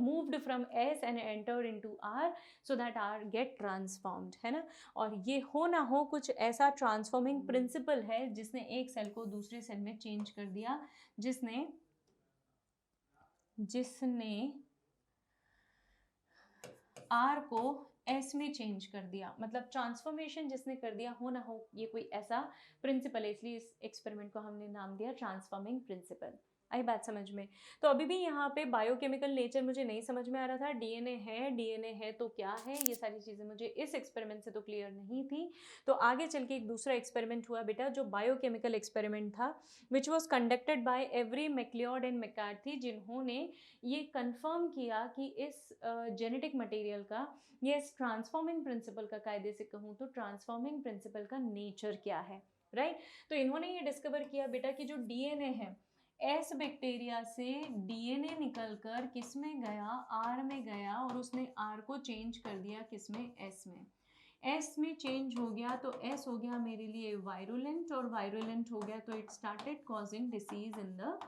moved from S and entered into R, so that R get transformed, है ना। और ये हो ना हो कुछ ऐसा ट्रांसफॉर्मिंग प्रिंसिपल है जिसने एक सेल को दूसरे सेल में चेंज कर दिया, जिसने आर को एस में चेंज कर दिया, मतलब ट्रांसफॉर्मेशन जिसने कर दिया, हो ना हो ये कोई ऐसा प्रिंसिपल है, इसलिए इस एक्सपेरिमेंट को हमने नाम दिया ट्रांसफॉर्मिंग प्रिंसिपल। आई बात समझ में। तो अभी भी यहाँ पे बायोकेमिकल नेचर मुझे नहीं समझ में आ रहा था, डीएनए है तो क्या है, ये सारी चीज़ें मुझे इस एक्सपेरिमेंट से तो क्लियर नहीं थी। तो आगे चल के एक दूसरा एक्सपेरिमेंट हुआ बेटा जो बायोकेमिकल एक्सपेरिमेंट था, which was conducted by Avery MacLeod and McCarthy, जिन्होंने ये कंफर्म किया कि इस जेनेटिक मटेरियल का, ये इस ट्रांसफॉर्मिंग प्रिंसिपल का, कायदे से कहूँ तो ट्रांसफॉर्मिंग प्रिंसिपल का नेचर क्या है, राइट। तो इन्होंने ये डिस्कवर किया बेटा कि जो डीएनए है, एस बैक्टीरिया से डीएनए निकलकर किस में गया, आर में गया, और उसने आर को चेंज कर दिया किस में, एस में। एस में चेंज हो गया तो एस हो गया मेरे लिए वायरुलेंट, और वायरुलेंट हो गया तो it started causing disease in the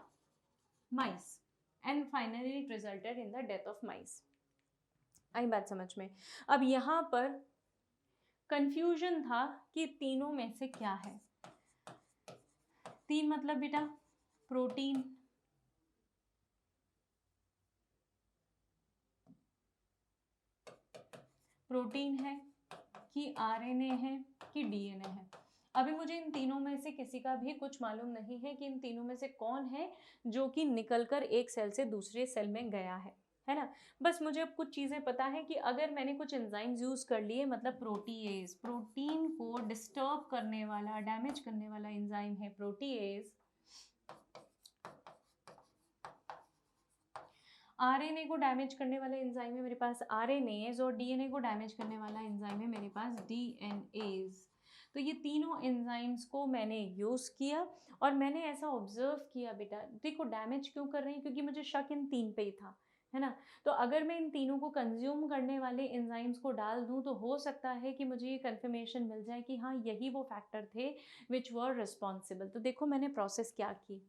mice, and finally it resulted in the death of mice. आई बात समझ में। अब यहाँ पर कंफ्यूजन था कि तीनों में से क्या है। 3 मतलब बेटा प्रोटीन, प्रोटीन है कि आरएनए है कि डीएनए है। अभी मुझे इन तीनों में से किसी का भी कुछ मालूम नहीं है कि इन तीनों में से कौन है जो कि निकलकर एक सेल से दूसरे सेल में गया है ना। बस मुझे अब कुछ चीज़ें पता है कि अगर मैंने कुछ एंजाइम्स यूज़ कर लिए, मतलब प्रोटीएज, प्रोटीन को डिस्टर्ब करने वाला, डैमेज करने वाला एंजाइम है प्रोटीएज। आरएनए को डैमेज करने वाला एंजाइम है मेरे पास आरएनएज, और डीएनए को डैमेज करने वाला एंजाइम है मेरे पास डीएनएज। तो ये तीनों एंजाइम्स को मैंने यूज़ किया और मैंने ऐसा ऑब्जर्व किया बेटा, देखो डैमेज क्यों कर रहे हैं, क्योंकि मुझे शक इन 3 पे ही था, है ना। तो अगर मैं इन तीनों को कंज्यूम करने वाले एंजाइम्स को डाल दूं तो हो सकता है कि मुझे ये कंफर्मेशन मिल जाए कि हाँ यही वो फैक्टर थे विच वर रिस्पॉन्सिबल। तो देखो मैंने प्रोसेस क्या की,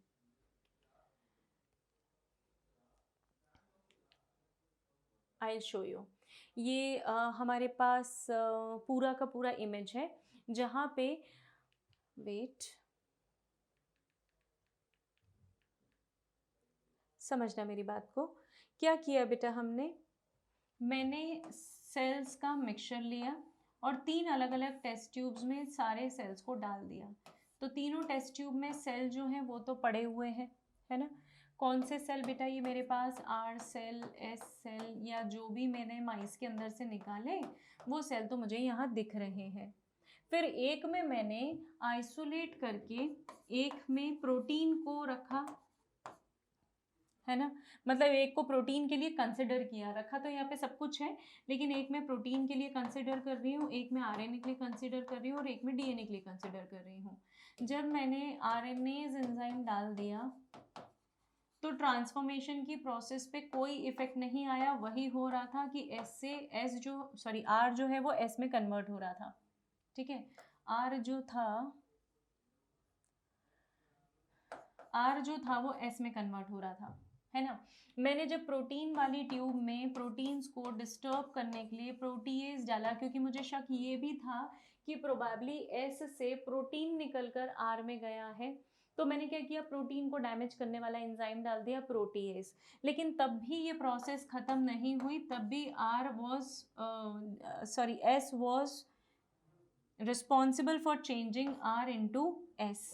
आई शो यू। ये हमारे पास पूरा का पूरा इमेज है जहाँ पे, वेट, समझना मेरी बात को। क्या किया बेटा हमने, मैंने सेल्स का मिक्सचर लिया और 3 अलग अलग टेस्ट ट्यूब्स में सारे सेल्स को डाल दिया। तो तीनों टेस्ट ट्यूब में सेल जो हैं वो तो पड़े हुए हैं, है ना। कौन से सेल बेटा, ये मेरे पास आर सेल, एस सेल, या जो भी मैंने माइस के अंदर से निकाले वो सेल तो मुझे यहाँ दिख रहे हैं। फिर एक में मैंने आइसोलेट करके एक में प्रोटीन को रखा, है ना। मतलब एक को प्रोटीन के लिए कंसिडर किया, रखा तो यहाँ पे सब कुछ है, लेकिन एक में प्रोटीन के लिए कंसिडर कर रही हूँ, एक में आरएनए के लिए कंसिडर कर रही हूँ और एक में डीएनए के लिए कंसिडर कर रही हूँ। जब मैंने आरएनएज एंजाइम डाल दिया तो ट्रांसफॉर्मेशन की प्रोसेस पे कोई इफेक्ट नहीं आया, वही हो रहा था कि एस से एस जो, सॉरी आर जो है वो एस में कन्वर्ट हो रहा था, ठीक है। आर जो था, आर जो था वो एस में कन्वर्ट हो रहा था, है ना। मैंने जब प्रोटीन वाली ट्यूब में प्रोटीन्स को डिस्टर्ब करने के लिए प्रोटीएज डाला, क्योंकि मुझे शक ये भी था कि प्रोबेबली एस से प्रोटीन निकलकर आर में गया है, तो मैंने क्या किया, प्रोटीन को डैमेज करने वाला एंजाइम डाल दिया प्रोटीएज। लेकिन तब भी ये प्रोसेस खत्म नहीं हुई, तब भी R was, sorry S was responsible for changing R into S.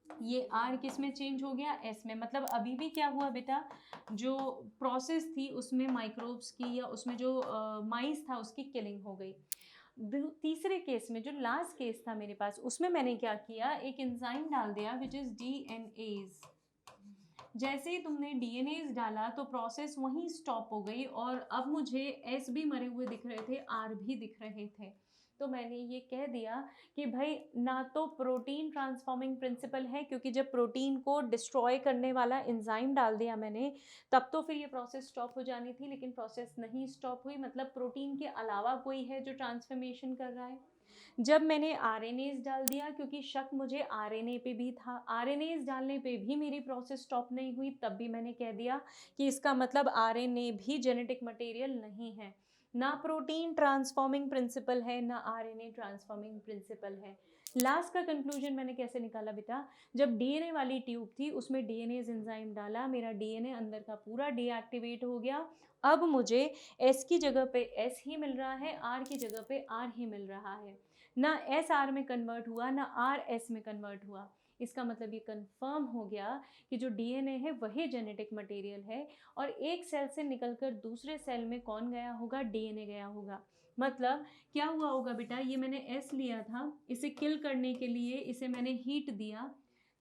ये आर किस में चेंज हो गया, एस में। मतलब अभी भी क्या हुआ बेटा, जो प्रोसेस थी उसमें माइक्रोब्स की या उसमें जो माइस था उसकी किलिंग हो गई। तीसरे केस में, जो लास्ट केस था मेरे पास, उसमें मैंने क्या किया, एक एंजाइम डाल दिया विच इज डीएनएज। जैसे ही तुमने डीएनएज डाला तो प्रोसेस वहीं स्टॉप हो गई और अब मुझे एस भी मरे हुए दिख रहे थे, आर भी दिख रहे थे। तो मैंने ये कह दिया कि भाई ना तो प्रोटीन ट्रांसफॉर्मिंग प्रिंसिपल है, क्योंकि जब प्रोटीन को डिस्ट्रॉय करने वाला एंजाइम डाल दिया मैंने तब तो फिर ये प्रोसेस स्टॉप हो जानी थी, लेकिन प्रोसेस नहीं स्टॉप हुई, मतलब प्रोटीन के अलावा कोई है जो ट्रांसफॉर्मेशन कर रहा है। जब मैंने आरएनएज डाल दिया, क्योंकि शक मुझे आरएनए पे भी था, आरएनएज डालने पे भी मेरी प्रोसेस स्टॉप नहीं हुई, तब भी मैंने कह दिया कि इसका मतलब आरएनए भी जेनेटिक मटेरियल नहीं है। ना प्रोटीन ट्रांसफॉर्मिंग प्रिंसिपल है, ना आरएनए ट्रांसफॉर्मिंग प्रिंसिपल है। लास्ट का कंक्लूजन मैंने कैसे निकाला बेटा, जब डीएनए वाली ट्यूब थी उसमें डीएनए एंजाइम डाला, मेरा डीएनए अंदर का पूरा डीएक्टिवेट हो गया। अब मुझे एस की जगह पे एस ही मिल रहा है, आर की जगह पे आर ही मिल रहा है। ना एस आर में कन्वर्ट हुआ, ना आर एस में कन्वर्ट हुआ। इसका मतलब ये कंफर्म हो गया कि जो डीएनए है वही जेनेटिक मटेरियल है, और एक सेल से निकलकर दूसरे सेल में कौन गया होगा, डीएनए गया होगा। मतलब क्या हुआ होगा बेटा, ये मैंने एस लिया था, इसे किल करने के लिए इसे मैंने हीट दिया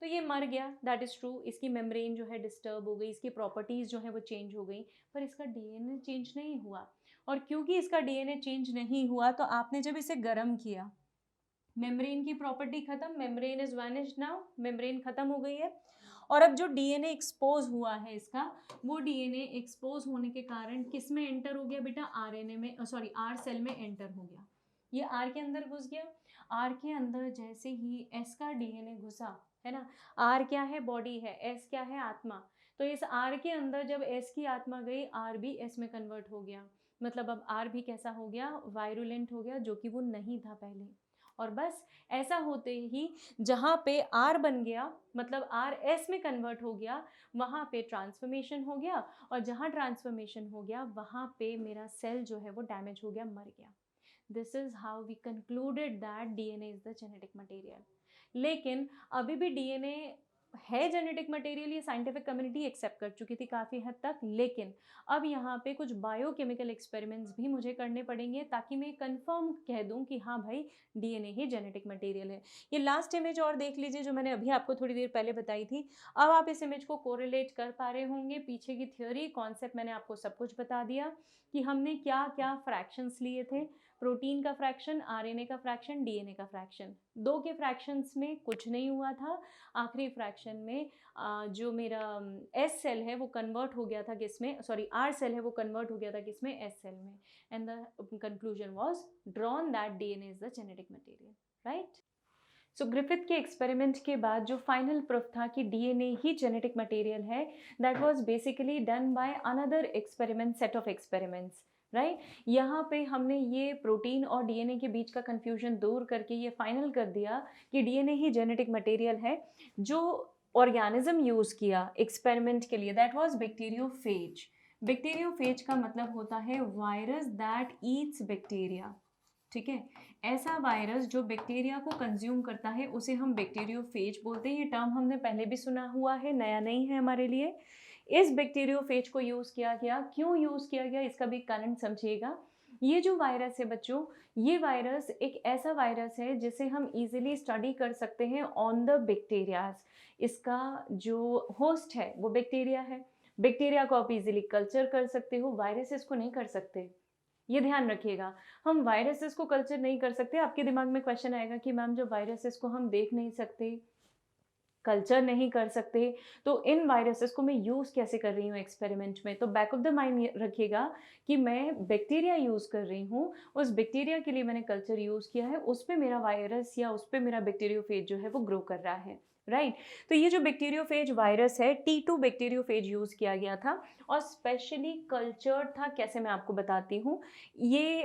तो ये मर गया, दैट इज़ ट्रू। इसकी मेम्ब्रेन जो है डिस्टर्ब हो गई, इसकी प्रॉपर्टीज़ जो है वो चेंज हो गई, पर इसका डीएनए चेंज नहीं हुआ। और क्योंकि इसका डीएनए चेंज नहीं हुआ तो आपने जब इसे गर्म किया, मेम्ब्रेन की प्रॉपर्टी खत्म, membrane is vanished now, membrane खत्म हो गई है। और अब जो डीएनए एक्सपोज हुआ है इसका, वो डीएनए एक्सपोज होने के कारण किस में एंटर हो गया बेटा, आरएनए में, सॉरी आर सेल में एंटर हो गया। ये आर के अंदर घुस गया। आर के अंदर जैसे ही एस का डीएनए घुसा, है ना, आर क्या है, बॉडी है, एस क्या है, आत्मा। तो इस आर के अंदर जब एस की आत्मा गई, आर भी एस में कन्वर्ट हो गया। मतलब अब आर भी कैसा हो गया, वायरुलेंट हो गया, जो कि वो नहीं था पहले। और बस ऐसा होते ही जहाँ पे आर बन गया, मतलब आर एस में कन्वर्ट हो गया, वहाँ पे ट्रांसफॉर्मेशन हो गया, और जहाँ ट्रांसफॉर्मेशन हो गया वहाँ पे मेरा सेल जो है वो डैमेज हो गया, मर गया। This is how we concluded that DNA is the genetic material. लेकिन अभी भी डीएनए है जेनेटिक मटेरियल, ये साइंटिफिक कम्युनिटी एक्सेप्ट कर चुकी थी काफ़ी हद तक, लेकिन अब यहाँ पे कुछ बायोकेमिकल एक्सपेरिमेंट्स भी मुझे करने पड़ेंगे ताकि मैं कंफर्म कह दूँ कि हाँ भाई डीएनए ही जेनेटिक मटेरियल है। ये लास्ट इमेज और देख लीजिए जो मैंने अभी आपको थोड़ी देर पहले बताई थी। अब आप इस इमेज को कोरिलेट कर पा रहे होंगे, पीछे की थ्योरी कॉन्सेप्ट मैंने आपको सब कुछ बता दिया कि हमने क्या क्या फ्रैक्शंस लिए थे, प्रोटीन का फ्रैक्शन, आरएनए का फ्रैक्शन, डीएनए का फ्रैक्शन। दो के फ्रैक्शंस में कुछ नहीं हुआ था, आखिरी फ्रैक्शन में जो मेरा एस सेल है वो कन्वर्ट हो गया था किसमें, सॉरी आर सेल है वो कन्वर्ट हो गया था किसमें, एस सेल में, and the conclusion was drawn that DNA is the genetic material, right. So Griffith के एक्सपेरिमेंट के बाद जो फाइनल प्रूफ था कि डीएनए ही जेनेटिक मटेरियल है, that was basically done by another experiment, set of experiments, right. यहाँ पे हमने ये प्रोटीन और डीएनए के बीच का कंफ्यूजन दूर करके ये फाइनल कर दिया कि डीएनए ही जेनेटिक मटेरियल है। जो ऑर्गेनिज्म यूज किया एक्सपेरिमेंट के लिए, दैट वाज बैक्टीरियोफेज। बैक्टीरियोफेज का मतलब होता है वायरस दैट ईट्स बैक्टीरिया, ठीक है। ऐसा वायरस जो बैक्टीरिया को कंज्यूम करता है उसे हम बैक्टीरियोफेज बोलते हैं। ये टर्म हमने पहले भी सुना हुआ है, नया नहीं है हमारे लिए। इस बैक्टीरियोफेज को यूज़ किया गया, क्यों यूज़ किया गया इसका भी कारण समझिएगा। ये जो वायरस है बच्चों, ये वायरस एक ऐसा वायरस है जिसे हम इजीली स्टडी कर सकते हैं ऑन द बैक्टीरियाज। इसका जो होस्ट है वो बैक्टीरिया है, बैक्टीरिया को आप इजीली कल्चर कर सकते हो, वायरसेस को नहीं कर सकते। ये ध्यान रखिएगा, हम वायरसेस को कल्चर नहीं कर सकते। आपके दिमाग में क्वेश्चन आएगा कि मैम जब वायरसेस को हम देख नहीं सकते, कल्चर नहीं कर सकते, तो इन वायरसेस को मैं यूज़ कैसे कर रही हूँ एक्सपेरिमेंट में। तो बैक ऑफ द माइंड रखिएगा कि मैं बैक्टीरिया यूज़ कर रही हूँ, उस बैक्टीरिया के लिए मैंने कल्चर यूज़ किया है, उस पर मेरा वायरस या उस पर मेरा बैक्टीरियोफेज जो है वो ग्रो कर रहा है, राइट। तो ये जो बैक्टीरियोफेज वायरस है, T2 बैक्टीरियोफेज यूज़ किया गया था और स्पेशली कल्चर्ड था। कैसे, मैं आपको बताती हूँ। ये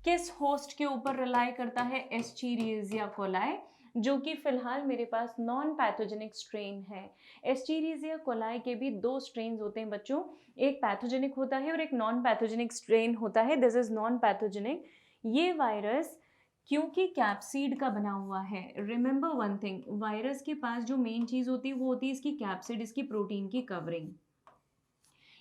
किस होस्ट के ऊपर रिलाई करता है, एस्चेरिचिया कोलाई, जो कि फिलहाल मेरे पास नॉन पैथोजेनिक स्ट्रेन है। एस्चेरिचिया कोलाई के भी दो स्ट्रेन होते हैं बच्चों, एक पैथोजेनिक होता है और एक नॉन पैथोजेनिक स्ट्रेन होता है। This is non pathogenic. ये वायरस क्योंकि कैप्सिड का बना हुआ है, रिमेंबर वन थिंग, वायरस के पास जो मेन चीज होती है वो होती है इसकी कैप्सिड, इसकी प्रोटीन की कवरिंग।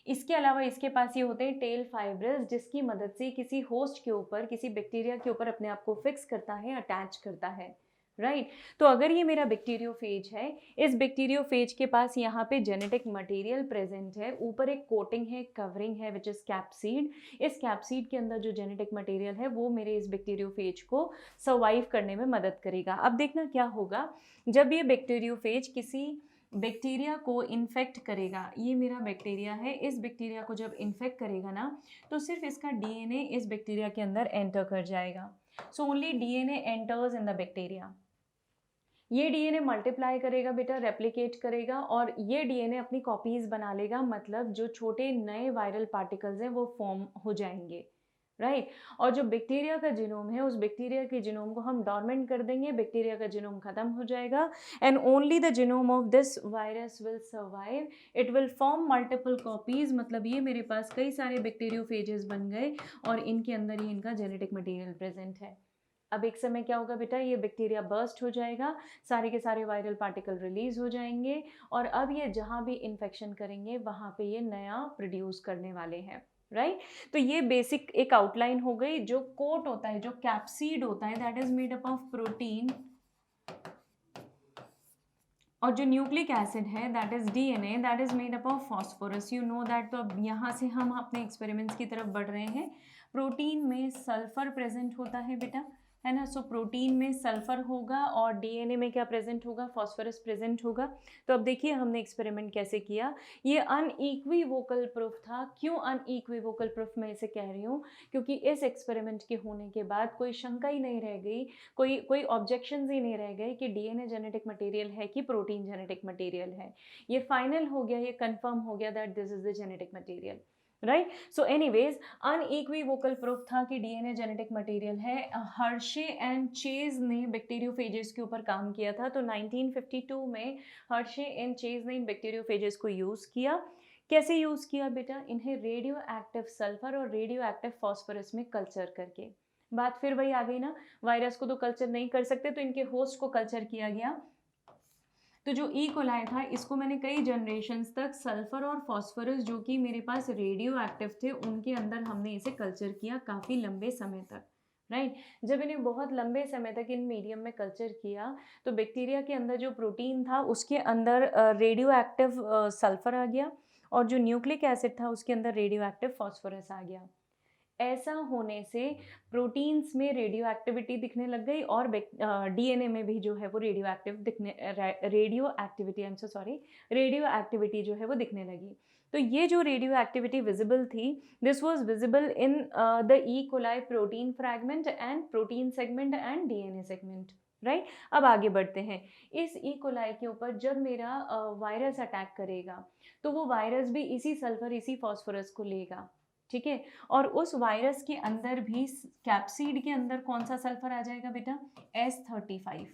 इसके अलावा इसके पास ये होते हैं टेल फाइब्रस, जिसकी मदद से किसी होस्ट के ऊपर, किसी बैक्टीरिया के ऊपर अपने आप को फिक्स करता है, अटैच करता है, राइट। तो अगर ये मेरा बैक्टीरियोफेज है, इस बैक्टीरियोफेज के पास यहाँ पे जेनेटिक मटेरियल प्रेजेंट है, ऊपर एक कोटिंग है, कवरिंग है, विच इज कैप्सिड। इस कैप्सिड के अंदर जो जेनेटिक मटेरियल है वो मेरे इस बैक्टीरियोफेज को सर्वाइव करने में मदद करेगा। अब देखना क्या होगा जब ये बैक्टीरियोफेज किसी बैक्टीरिया को इन्फेक्ट करेगा। ये मेरा बैक्टीरिया है, इस बैक्टीरिया को जब इन्फेक्ट करेगा ना, तो सिर्फ इसका डीएनए इस बैक्टीरिया के अंदर एंटर कर जाएगा। So only DNA enters in the bacteria. ये डीएनए मल्टीप्लाई करेगा बेटा, रेप्लिकेट करेगा, और ये डीएनए अपनी कॉपीज बना लेगा, मतलब जो छोटे नए वायरल पार्टिकल्स हैं वो फॉर्म हो जाएंगे, राइट। और जो बैक्टीरिया का जीनोम है, उस बैक्टीरिया के जीनोम को हम डॉर्मेंट कर देंगे, बैक्टीरिया का जीनोम खत्म हो जाएगा, and only the genome of this virus will survive. It will form multiple copies, मतलब ये मेरे पास कई सारे बैक्टीरियोफेजेस बन गए और इनके अंदर ही इनका जेनेटिक मटेरियल प्रेजेंट है। अब एक समय क्या होगा बेटा, ये बैक्टीरिया बर्स्ट हो जाएगा, सारे के सारे वायरल पार्टिकल रिलीज हो जाएंगे, और अब ये जहाँ भी इन्फेक्शन करेंगे वहाँ पे ये नया प्रोड्यूस करने वाले हैं, राइट। तो ये बेसिक एक आउटलाइन हो गई। जो कोट होता है, जो कैप्सिड होता है, that is made up of protein, और जो न्यूक्लिक एसिड है that is DNA, that is made up of phosphorus. You know that. तो अब यहाँ से हम अपने एक्सपेरिमेंट्स की तरफ बढ़ रहे हैं। प्रोटीन में सल्फर प्रेजेंट होता है बेटा, है ना। सो प्रोटीन में सल्फर होगा और डीएनए में क्या प्रेजेंट होगा, फॉस्फोरस प्रेजेंट होगा। तो अब देखिए हमने एक्सपेरिमेंट कैसे किया। ये अनइक्विवोकल प्रूफ था। क्यों अनइक्विवोकल प्रूफ मैं इसे कह रही हूँ, क्योंकि इस एक्सपेरिमेंट के होने के बाद कोई शंका ही नहीं रह गई, कोई ऑब्जेक्शंस ही नहीं रह गए कि डीएनए जेनेटिक मटेरियल है कि प्रोटीन जेनेटिक मटेरियल है। ये फाइनल हो गया, ये कंफर्म हो गया that this is the genetic material. Right. So anyways unequivocal proof था कि डीएनए जेनेटिक मटेरियल है। हर्शे एंड चेज ने बैक्टीरियोफेजेस के ऊपर काम किया था। तो 1952 में हर्शे एंड चेज ने इन बैक्टीरियोफेजेस को यूज़ किया। कैसे यूज़ किया बेटा? इन्हें रेडियो एक्टिव सल्फर और रेडियो एक्टिव फॉस्फोरस में कल्चर करके। बात फिर वही आ गई ना, वायरस को तो कल्चर नहीं कर सकते, तो इनके होस्ट को कल्चर किया गया। तो जो ई कोलाई था, इसको मैंने कई जनरेशन्स तक सल्फर और फॉस्फोरस जो कि मेरे पास रेडियो एक्टिव थे, उनके अंदर हमने इसे कल्चर किया काफ़ी लंबे समय तक, राइट। जब इन्हें बहुत लंबे समय तक इन मीडियम में कल्चर किया, तो बैक्टीरिया के अंदर जो प्रोटीन था उसके अंदर रेडियो एक्टिव सल्फर आ गया, और जो न्यूक्लिक एसिड था उसके अंदर रेडियो एक्टिव फॉस्फोरस आ गया। ऐसा होने से प्रोटीन्स में रेडियो एक्टिविटी दिखने लग गई, और डीएनए में भी जो है वो रेडियो एक्टिविटी जो है वो दिखने लगी। तो ये जो रेडियो एक्टिविटी विजिबल थी, this was visible in the E coli protein fragment and protein segment and DNA segment, right. अब आगे बढ़ते हैं। इस ई कोलाई के ऊपर जब मेरा वायरस अटैक करेगा, तो वो वायरस भी इसी सल्फर, इसी फॉस्फोरस को लेगा, ठीक है। और उस वायरस के अंदर भी कैप्सिड के अंदर कौन सा सल्फर आ जाएगा बेटा? S35,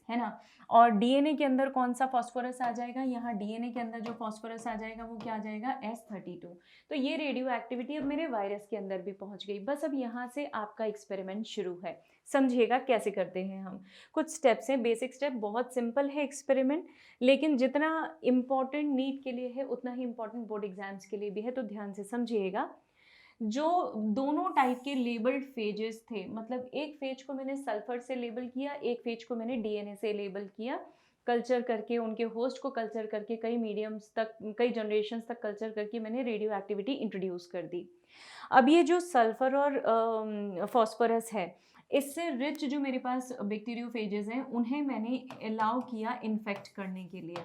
है ना। और डीएनए के अंदर कौन सा फॉस्फोरस आ जाएगा? यहाँ डीएनए के अंदर जो फॉस्फोरस आ जाएगा वो क्या आ जाएगा? S32। तो ये रेडियो एक्टिविटी अब मेरे वायरस के अंदर भी पहुंच गई। बस अब यहाँ से आपका एक्सपेरिमेंट शुरू है। समझिएगा कैसे करते हैं हम। कुछ स्टेप्स हैं, बेसिक स्टेप, बहुत सिंपल है एक्सपेरिमेंट, लेकिन जितना इम्पॉर्टेंट नीट के लिए है उतना ही इम्पॉर्टेंट बोर्ड एग्जाम्स के लिए भी है, तो ध्यान से समझिएगा। जो दोनों टाइप के लेबल्ड फेजेस थे, मतलब एक फेज को मैंने सल्फर से लेबल किया, एक फेज को मैंने डीएनए से लेबल किया, कल्चर करके, उनके होस्ट को कल्चर करके, कई मीडियम्स तक, कई जनरेशन्स तक कल्चर करके मैंने रेडियो एक्टिविटी इंट्रोड्यूस कर दी। अब ये जो सल्फर और फॉस्फोरस है, इससे रिच जो मेरे पास बैक्टीरियोफेजेस हैं, उन्हें मैंने अलाउ किया इन्फेक्ट करने के लिए,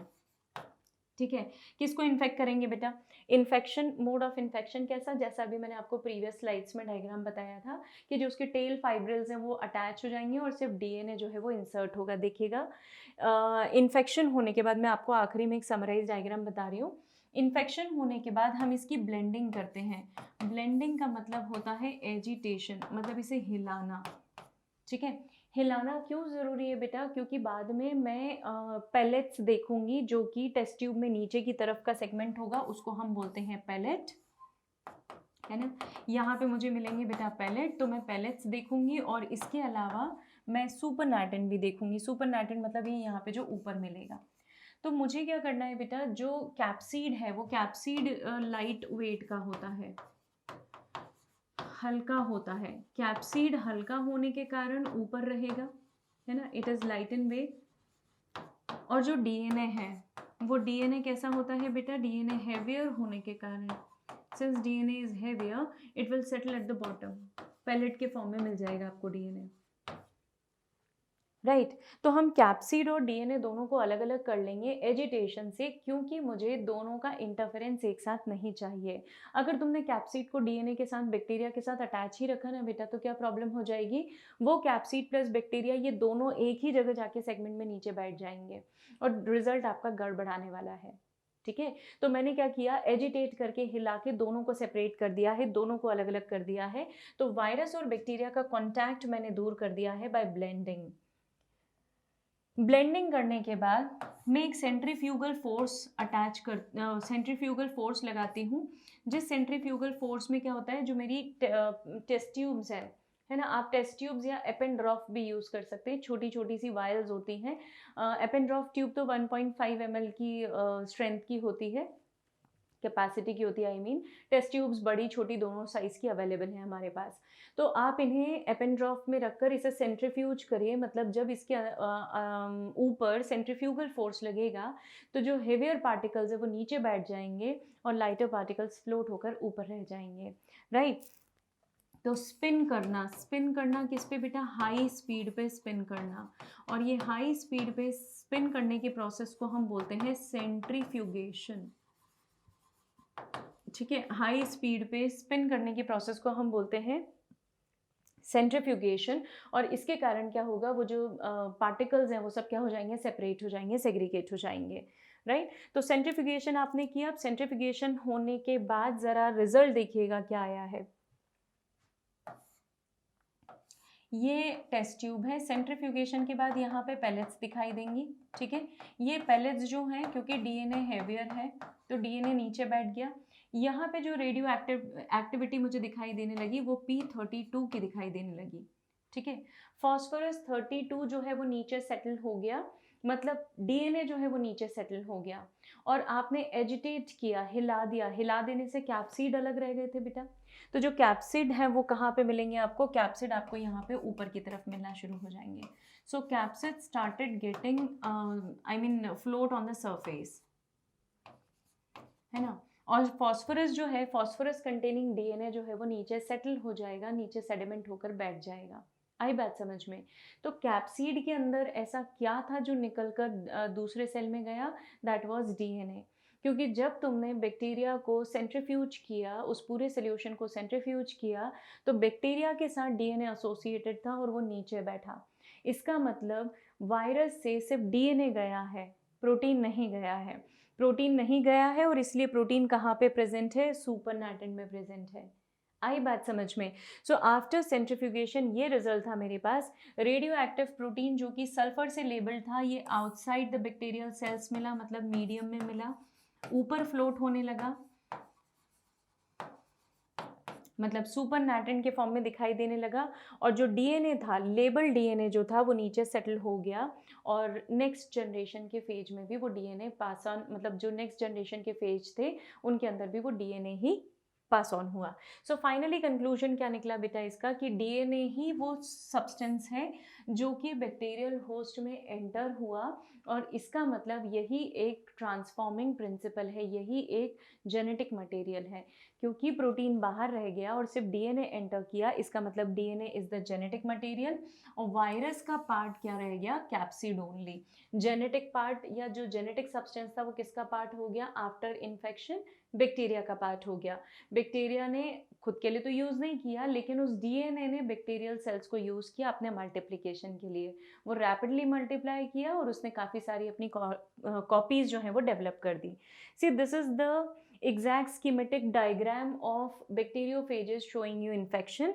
ठीक है। किसको इन्फेक्ट करेंगे बेटा? इन्फेक्शन, मोड ऑफ इन्फेक्शन कैसा? जैसा अभी मैंने आपको प्रीवियस स्लाइड्स में डायग्राम बताया था कि जो उसके टेल फाइब्रिल्स हैं वो अटैच हो जाएंगे और सिर्फ डीएनए जो है वो इंसर्ट होगा। देखिएगा, इन्फेक्शन होने के बाद, मैं आपको आखिरी में एक समराइज डायग्राम बता रही हूँ। इन्फेक्शन होने के बाद हम इसकी ब्लेंडिंग करते हैं। ब्लेंडिंग का मतलब होता है एजिटेशन, मतलब इसे हिलाना, ठीक है। हिलाना क्यों ज़रूरी है बेटा? क्योंकि बाद में मैं पैलेट्स देखूंगी, जो कि टेस्ट ट्यूब में नीचे की तरफ का सेगमेंट होगा, उसको हम बोलते हैं पैलेट, है ना। यहाँ पे मुझे मिलेंगे बेटा पैलेट, तो मैं पैलेट्स देखूंगी, और इसके अलावा मैं सुपरनैटेंट भी देखूंगी। सुपरनैटेंट मतलब ये यहाँ पे जो ऊपर मिलेगा। तो मुझे क्या करना है बेटा? जो कैप्सीड है वो कैप्सीड लाइट वेट का होता है, हल्का होता है। कैप्सीड हल्का होने के कारण ऊपर रहेगा, है ना, it is light in weight. और जो डीएनए है वो डीएनए कैसा होता है बेटा? डीएनए हेवियर होने के कारण, since DNA is heavier, it will settle at the bottom. Pellet के फॉर्म में मिल जाएगा आपको डीएनए, राइट। तो हम कैप्सिड और डीएनए दोनों को अलग अलग कर लेंगे एजिटेशन से, क्योंकि मुझे दोनों का इंटरफेरेंस एक साथ नहीं चाहिए। अगर तुमने कैप्सिड को डीएनए के साथ, बैक्टीरिया के साथ अटैच ही रखा ना बेटा, तो क्या प्रॉब्लम हो जाएगी? वो कैप्सिड प्लस बैक्टीरिया, ये दोनों एक ही जगह जाके सेगमेंट में नीचे बैठ जाएंगे, और रिजल्ट आपका गड़बड़ाने वाला है, ठीक है। तो मैंने क्या किया? एजिटेट करके, हिला के दोनों को सेपरेट कर दिया है, दोनों को अलग अलग कर दिया है। तो वायरस और बैक्टीरिया का कॉन्टैक्ट मैंने दूर कर दिया है बाय ब्लेंडिंग। ब्लेंडिंग करने के बाद मैं एक सेंट्रीफ्यूगल फोर्स सेंट्रीफ्यूगल फोर्स लगाती हूँ। जिस सेंट्रीफ्यूगल फोर्स में क्या होता है, जो मेरी टेस्ट ट्यूब्स है ना, आप टेस्ट ट्यूब्स या एपेंड्रॉफ भी यूज़ कर सकते हैं, छोटी छोटी सी वायल्स होती हैं। एपेंड्रॉफ ट्यूब तो 1.5 ml की स्ट्रेंथ की होती है, कैपेसिटी की होती है, आई मीन। टेस्ट ट्यूब्स बड़ी छोटी दोनों साइज़ की अवेलेबल हैं हमारे पास। तो आप इन्हें एपेंड्रॉफ में रखकर इसे सेंट्रीफ्यूज करिए, मतलब जब इसके ऊपर सेंट्रीफ्यूगल फोर्स लगेगा, तो जो हेवियर पार्टिकल्स है वो नीचे बैठ जाएंगे और लाइटर पार्टिकल्स फ्लोट होकर ऊपर रह जाएंगे, राइट। तो स्पिन करना किस पे बेटा? हाई स्पीड पे स्पिन करना। और ये हाई स्पीड पे स्पिन करने के प्रोसेस को हम बोलते हैं सेंट्रीफ्यूगेशन, ठीक है। हाई स्पीड पे स्पिन करने की प्रोसेस को हम बोलते हैं सेंट्रीफ्यूगेशन। और इसके कारण क्या होगा? वो जो पार्टिकल्स हैं वो सब क्या हो जाएंगे? सेपरेट हो जाएंगे, सेग्रीगेट हो जाएंगे, राइट। तो सेंट्रीफ्यूगेशन आपने किया, अब सेंट्रीफ्यूगेशन होने के बाद ज़रा रिजल्ट देखिएगा क्या आया है। ये टेस्ट ट्यूब है, सेंट्रीफ्यूगेशन के बाद यहाँ पे पैलेट्स दिखाई देंगी, ठीक है। ये पैलेट्स जो हैं, क्योंकि डीएनए हेवियर है तो डीएनए नीचे बैठ गया। यहाँ पे जो रेडियो एक्टिविटी मुझे दिखाई देने लगी वो P32 की दिखाई देने लगी, ठीक है। फॉस्फोरस 32 जो है वो नीचे सेटल हो गया, मतलब डीएनए जो है वो नीचे सेटल हो गया। और आपने एजिटेट किया, हिला दिया, हिला देने से कैप्सिड अलग रह गए थे बेटा। तो जो कैप्सिड है वो कहाँ पे मिलेंगे आपको, कैप्सिड आपको यहाँ पे ऊपर की तरफ मिलना शुरू हो जाएंगे। So capsid started getting I mean float on the surface, है ना। और फॉस्फोरस जो है, फॉस्फोरस कंटेनिंग डीएनए जो है वो नीचे सेटल हो जाएगा, नीचे सेडिमेंट होकर बैठ जाएगा। आई बात समझ में। तो कैप्सिड के अंदर ऐसा क्या था जो निकलकर दूसरे सेल में गया, दैट वाज डीएनए। क्योंकि जब तुमने बैक्टीरिया को सेंट्रीफ्यूज किया, उस पूरे सोल्यूशन को सेंट्रीफ्यूज किया, तो बैक्टीरिया के साथ डीएनए एसोसिएटेड था और वो नीचे बैठा। इसका मतलब वायरस से सिर्फ डीएनए गया है, प्रोटीन नहीं गया है। प्रोटीन नहीं गया है और इसलिए प्रोटीन कहाँ पे प्रेजेंट है, सुपरनाटेंट में प्रेजेंट है। आई बात समझ में। सो आफ्टर सेंट्रीफ्यूगेशन ये रिजल्ट था मेरे पास, रेडियो एक्टिव प्रोटीन जो कि सल्फर से लेबल्ड था, ये आउटसाइड द बैक्टीरियल सेल्स मिला, मतलब मीडियम में मिला, ऊपर फ्लोट होने लगा, मतलब सुपरनाटेंट के फॉर्म में दिखाई देने लगा। और जो डीएनए था, लेबल डीएनए जो था वो नीचे सेटल हो गया। और नेक्स्ट जनरेशन के फेज में भी वो डीएनए पास ऑन, मतलब जो नेक्स्ट जनरेशन के फेज थे उनके अंदर भी वो डीएनए ही पास ऑन हुआ। सो फाइनली कंक्लूजन क्या निकला बेटा इसका, कि डीएनए ही वो सब्सटेंस है जो कि बैक्टीरियल होस्ट में एंटर हुआ, और इसका मतलब यही एक ट्रांसफॉर्मिंग प्रिंसिपल है, यही एक जेनेटिक मटेरियल है। क्योंकि प्रोटीन बाहर रह गया और सिर्फ डीएनए एंटर किया, इसका मतलब DNA is the genetic material, और वायरस का पार्ट क्या रह गया, कैप्सिड ओनली। जेनेटिक पार्ट या जो जेनेटिक सब्सटेंस था वो किसका पार्ट हो गया, आफ्टर इन्फेक्शन बैक्टीरिया का पार्ट हो गया। बैक्टीरिया ने खुद के लिए तो यूज़ नहीं किया, लेकिन उस डीएनए ने बैक्टीरियल सेल्स को यूज़ किया अपने मल्टीप्लिकेशन के लिए। वो रैपिडली मल्टीप्लाई किया और उसने काफ़ी सारी अपनी कॉपीज़ जो हैं वो डेवलप कर दी। See this is the exact schematic diagram of bacteriophages showing you infection।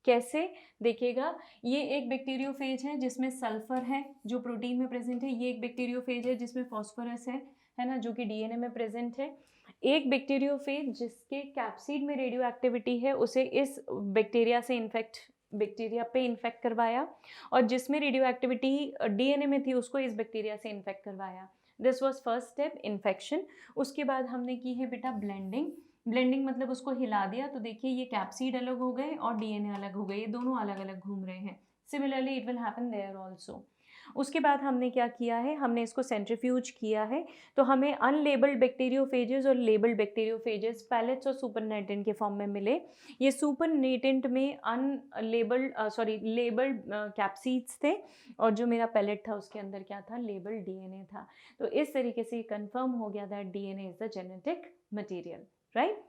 कैसे देखिएगा, ये एक बैक्टीरियोफेज है जिसमें सल्फर है जो प्रोटीन में प्रेजेंट है, ये एक बैक्टीरियोफेज है जिसमें फॉस्फोरस है ना, जो कि डीएनए में प्रेजेंट है। एक बैक्टीरियोफेज जिसके कैप्सिड में रेडियो एक्टिविटी है, उसे इस बैक्टीरिया से बैक्टीरिया पे इन्फेक्ट करवाया, और जिसमें रेडियो एक्टिविटी डीएनए में थी उसको इस बैक्टीरिया से इन्फेक्ट करवाया। This was first step, infection. उसके बाद हमने की है बेटा ब्लेंडिंग। ब्लेंडिंग मतलब उसको हिला दिया, तो देखिए ये कैप्सिड अलग हो गए और डीएनए अलग हो गए, ये दोनों अलग अलग घूम रहे हैं। Similarly it will happen there also. उसके बाद हमने क्या किया है, हमने इसको सेंट्रीफ्यूज किया है, तो हमें अनलेबल्ड बैक्टीरियोफेजेस और लेबल्ड बैक्टीरियोफेजेस पैलेट्स और सुपरनेटेंट के फॉर्म में मिले। ये सुपरनेटेंट में लेबल्ड कैप्सिड्स थे, और जो मेरा पैलेट था उसके अंदर क्या था, लेबल्ड डीएनए था। तो इस तरीके से कंफर्म हो गया that DNA is the genetic material, right.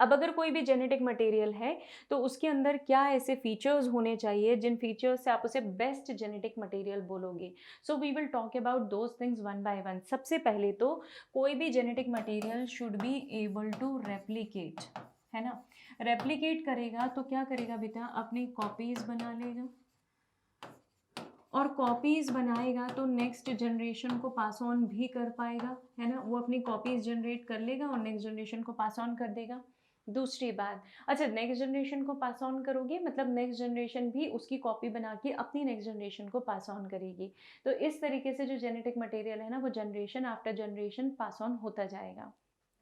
अब अगर कोई भी जेनेटिक मटेरियल है तो उसके अंदर क्या ऐसे फीचर्स होने चाहिए जिन फीचर्स से आप उसे बेस्ट जेनेटिक मटेरियल बोलोगे। So we will talk about those things one by one. सबसे पहले तो कोई भी genetic material should be able to replicate, है ना। रेप्लिकेट करेगा तो क्या करेगा बेटा, अपनी कॉपीज बना लेगा, और कॉपीज़ बनाएगा तो नेक्स्ट जनरेशन को पास ऑन भी कर पाएगा, है ना। वो अपनी कॉपीज़ जनरेट कर लेगा और नेक्स्ट जनरेशन को पास ऑन कर देगा। दूसरी बात, अच्छा नेक्स्ट जनरेशन को पास ऑन करोगे मतलब नेक्स्ट जनरेशन भी उसकी कॉपी बना के अपनी नेक्स्ट जनरेशन को पास ऑन करेगी। तो इस तरीके से जो जेनेटिक मटेरियल है ना, वो generation after generation pass on होता जाएगा,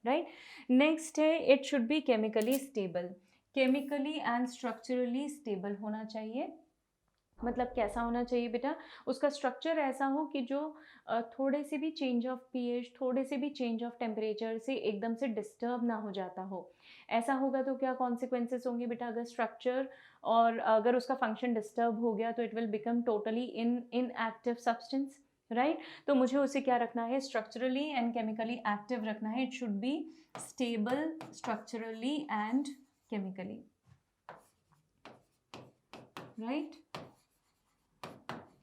राइट। नेक्स्ट है, it should be chemically stable. Chemically and structurally stable होना चाहिए। मतलब कैसा होना चाहिए बेटा, उसका स्ट्रक्चर ऐसा हो कि जो थोड़े से भी चेंज ऑफ पीएच, थोड़े से भी चेंज ऑफ टेम्परेचर से एकदम से डिस्टर्ब ना हो जाता हो। ऐसा होगा तो क्या कॉन्सिक्वेंसेस होंगे बेटा, अगर स्ट्रक्चर और अगर उसका फंक्शन डिस्टर्ब हो गया तो it will become totally inactive substance, right. तो मुझे उसे क्या रखना है, स्ट्रक्चरली एंड केमिकली एक्टिव रखना है। It should be stable structurally and chemically, right.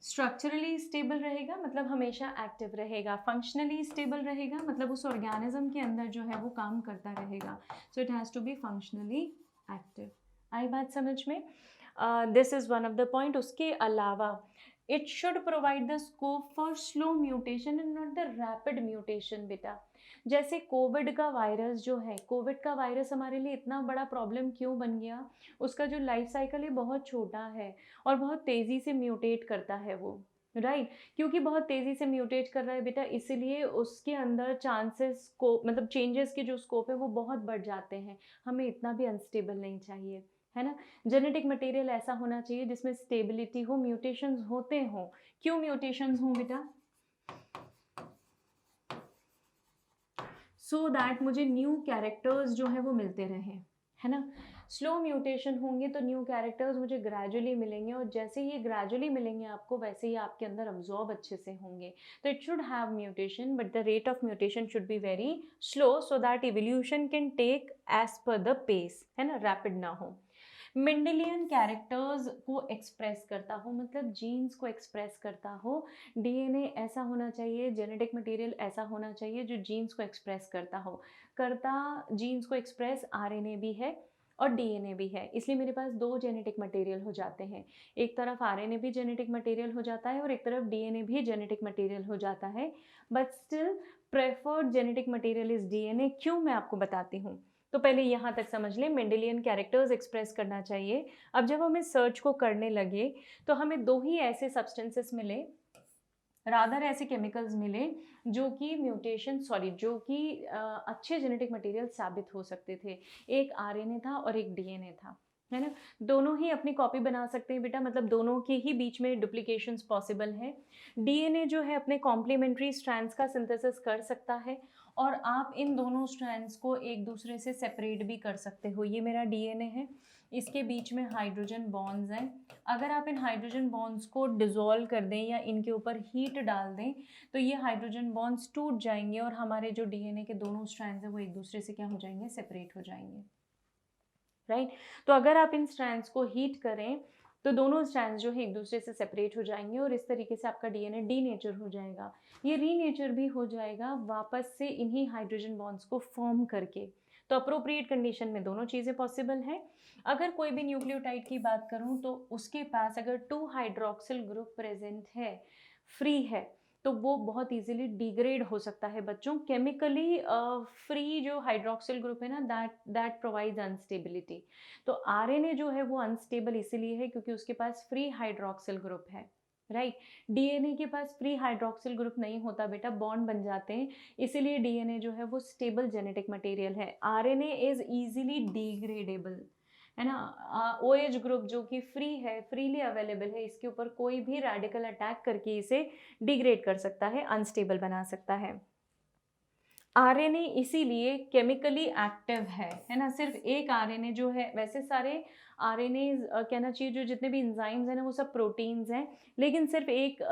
Structurally stable रहेगा मतलब हमेशा एक्टिव रहेगा, फंक्शनली स्टेबल रहेगा मतलब उस ऑर्गेनिज्म के अंदर जो है वो काम करता रहेगा। So it has to be functionally active. आई बात समझ में? This is one of the point. उसके अलावा it should provide the scope for slow mutation and not the rapid mutation बेटा। जैसे कोविड का वायरस जो है, कोविड का वायरस हमारे लिए इतना बड़ा प्रॉब्लम क्यों बन गया? उसका जो लाइफ साइकिल है बहुत छोटा है और बहुत तेज़ी से म्यूटेट करता है वो, राइट क्योंकि बहुत तेज़ी से म्यूटेट कर रहा है बेटा, इसीलिए उसके अंदर चांसेस को मतलब चेंजेस के जो स्कोप है वो बहुत बढ़ जाते हैं। हमें इतना भी अनस्टेबल नहीं चाहिए, है ना। जेनेटिक मटेरियल ऐसा होना चाहिए जिसमें स्टेबिलिटी हो, म्यूटेशंस होते हों। क्यों म्यूटेशंस हों बेटा? सो दैट मुझे न्यू कैरेक्टर्स जो है वो मिलते रहें, है ना। स्लो म्यूटेशन होंगे तो न्यू कैरेक्टर्स मुझे ग्रेजुअली मिलेंगे और जैसे ये ग्रेजुअली मिलेंगे आपको वैसे ही आपके अंदर अब्जॉर्ब अच्छे से होंगे। तो it should have mutation but the rate of mutation should be very slow so that evolution can take as per the pace, है ना, रैपिड ना हो। मेंडेलियन कैरेक्टर्स को एक्सप्रेस करता हो मतलब जीन्स को एक्सप्रेस करता हो। डीएनए ऐसा होना चाहिए, जेनेटिक मटेरियल ऐसा होना चाहिए जो जीन्स को एक्सप्रेस करता हो। करता जीन्स को एक्सप्रेस आरएनए भी है और डीएनए भी है, इसलिए मेरे पास दो जेनेटिक मटेरियल हो जाते हैं। एक तरफ आरएनए भी जेनेटिक मटेरियल हो जाता है और एक तरफ डीएनए भी जेनेटिक मटेरियल हो जाता है, but still preferred genetic material is DNA. क्यों, मैं आपको बताती हूँ। तो पहले यहाँ तक समझ लें, मेंडेलियन कैरेक्टर्स एक्सप्रेस करना चाहिए। अब जब हम इस सर्च को करने लगे तो हमें दो ही ऐसे सब्सटेंसेस मिले, रादर ऐसे केमिकल्स मिले जो कि जो कि अच्छे जेनेटिक मटेरियल साबित हो सकते थे। एक आरएनए था और एक डीएनए था, है ना। दोनों ही अपनी कॉपी बना सकते हैं बेटा, मतलब दोनों के ही बीच में डुप्लीकेशंस पॉसिबल है। डीएनए जो है अपने कॉम्प्लीमेंट्री स्ट्रैंड्स का सिंथेसिस कर सकता है और आप इन दोनों स्ट्रैंड्स को एक दूसरे से सेपरेट भी कर सकते हो। ये मेरा डीएनए है, इसके बीच में हाइड्रोजन बॉन्ड्स हैं। अगर आप इन हाइड्रोजन बॉन्ड्स को डिसॉल्व कर दें या इनके ऊपर हीट डाल दें तो ये हाइड्रोजन बॉन्ड्स टूट जाएंगे और हमारे जो डीएनए के दोनों स्ट्रैंड्स हैं वो एक दूसरे से क्या हो जाएंगे, सेपरेट हो जाएंगे, राइट। तो अगर आप इन स्ट्रैंड्स को हीट करें तो दोनों स्ट्रैंड्स जो है एक दूसरे से सेपरेट हो जाएंगे और इस तरीके से आपका डीएनए डीनेचर हो जाएगा। ये रीनेचर भी हो जाएगा वापस से इन्हीं हाइड्रोजन बॉन्ड्स को फॉर्म करके। तो अप्रोप्रिएट कंडीशन में दोनों चीज़ें पॉसिबल हैं। अगर कोई भी न्यूक्लियोटाइड की बात करूं तो उसके पास अगर 2 हाइड्रोक्सिल ग्रुप प्रेजेंट है, फ्री है, तो वो बहुत इजीली डिग्रेड हो सकता है बच्चों। केमिकली फ्री जो हाइड्रोक्सिल ग्रुप है ना, दैट प्रोवाइड्स अनस्टेबिलिटी। तो आरएनए जो है वो अनस्टेबल इसीलिए है क्योंकि उसके पास फ्री हाइड्रोक्सिल ग्रुप है, राइट। डीएनए के पास फ्री हाइड्रोक्सिल ग्रुप नहीं होता बेटा, बॉन्ड बन जाते हैं, इसीलिए डीएनए जो है वो स्टेबल जेनेटिक मटेरियल है। आरएनए इज इजीली डिग्रेडेबल, है ना। OH ग्रुप जो कि फ्री है, फ्रीली अवेलेबल है, इसके ऊपर कोई भी रेडिकल अटैक करके इसे डिग्रेड कर सकता है, अनस्टेबल बना सकता है। आरएनए इसीलिए केमिकली एक्टिव है ना। सिर्फ एक आरएनए जो है, वैसे सारे आरएनए कहना चाहिए जो जितने भी एंजाइम्स हैं ना वो सब प्रोटीन्स हैं, लेकिन सिर्फ एक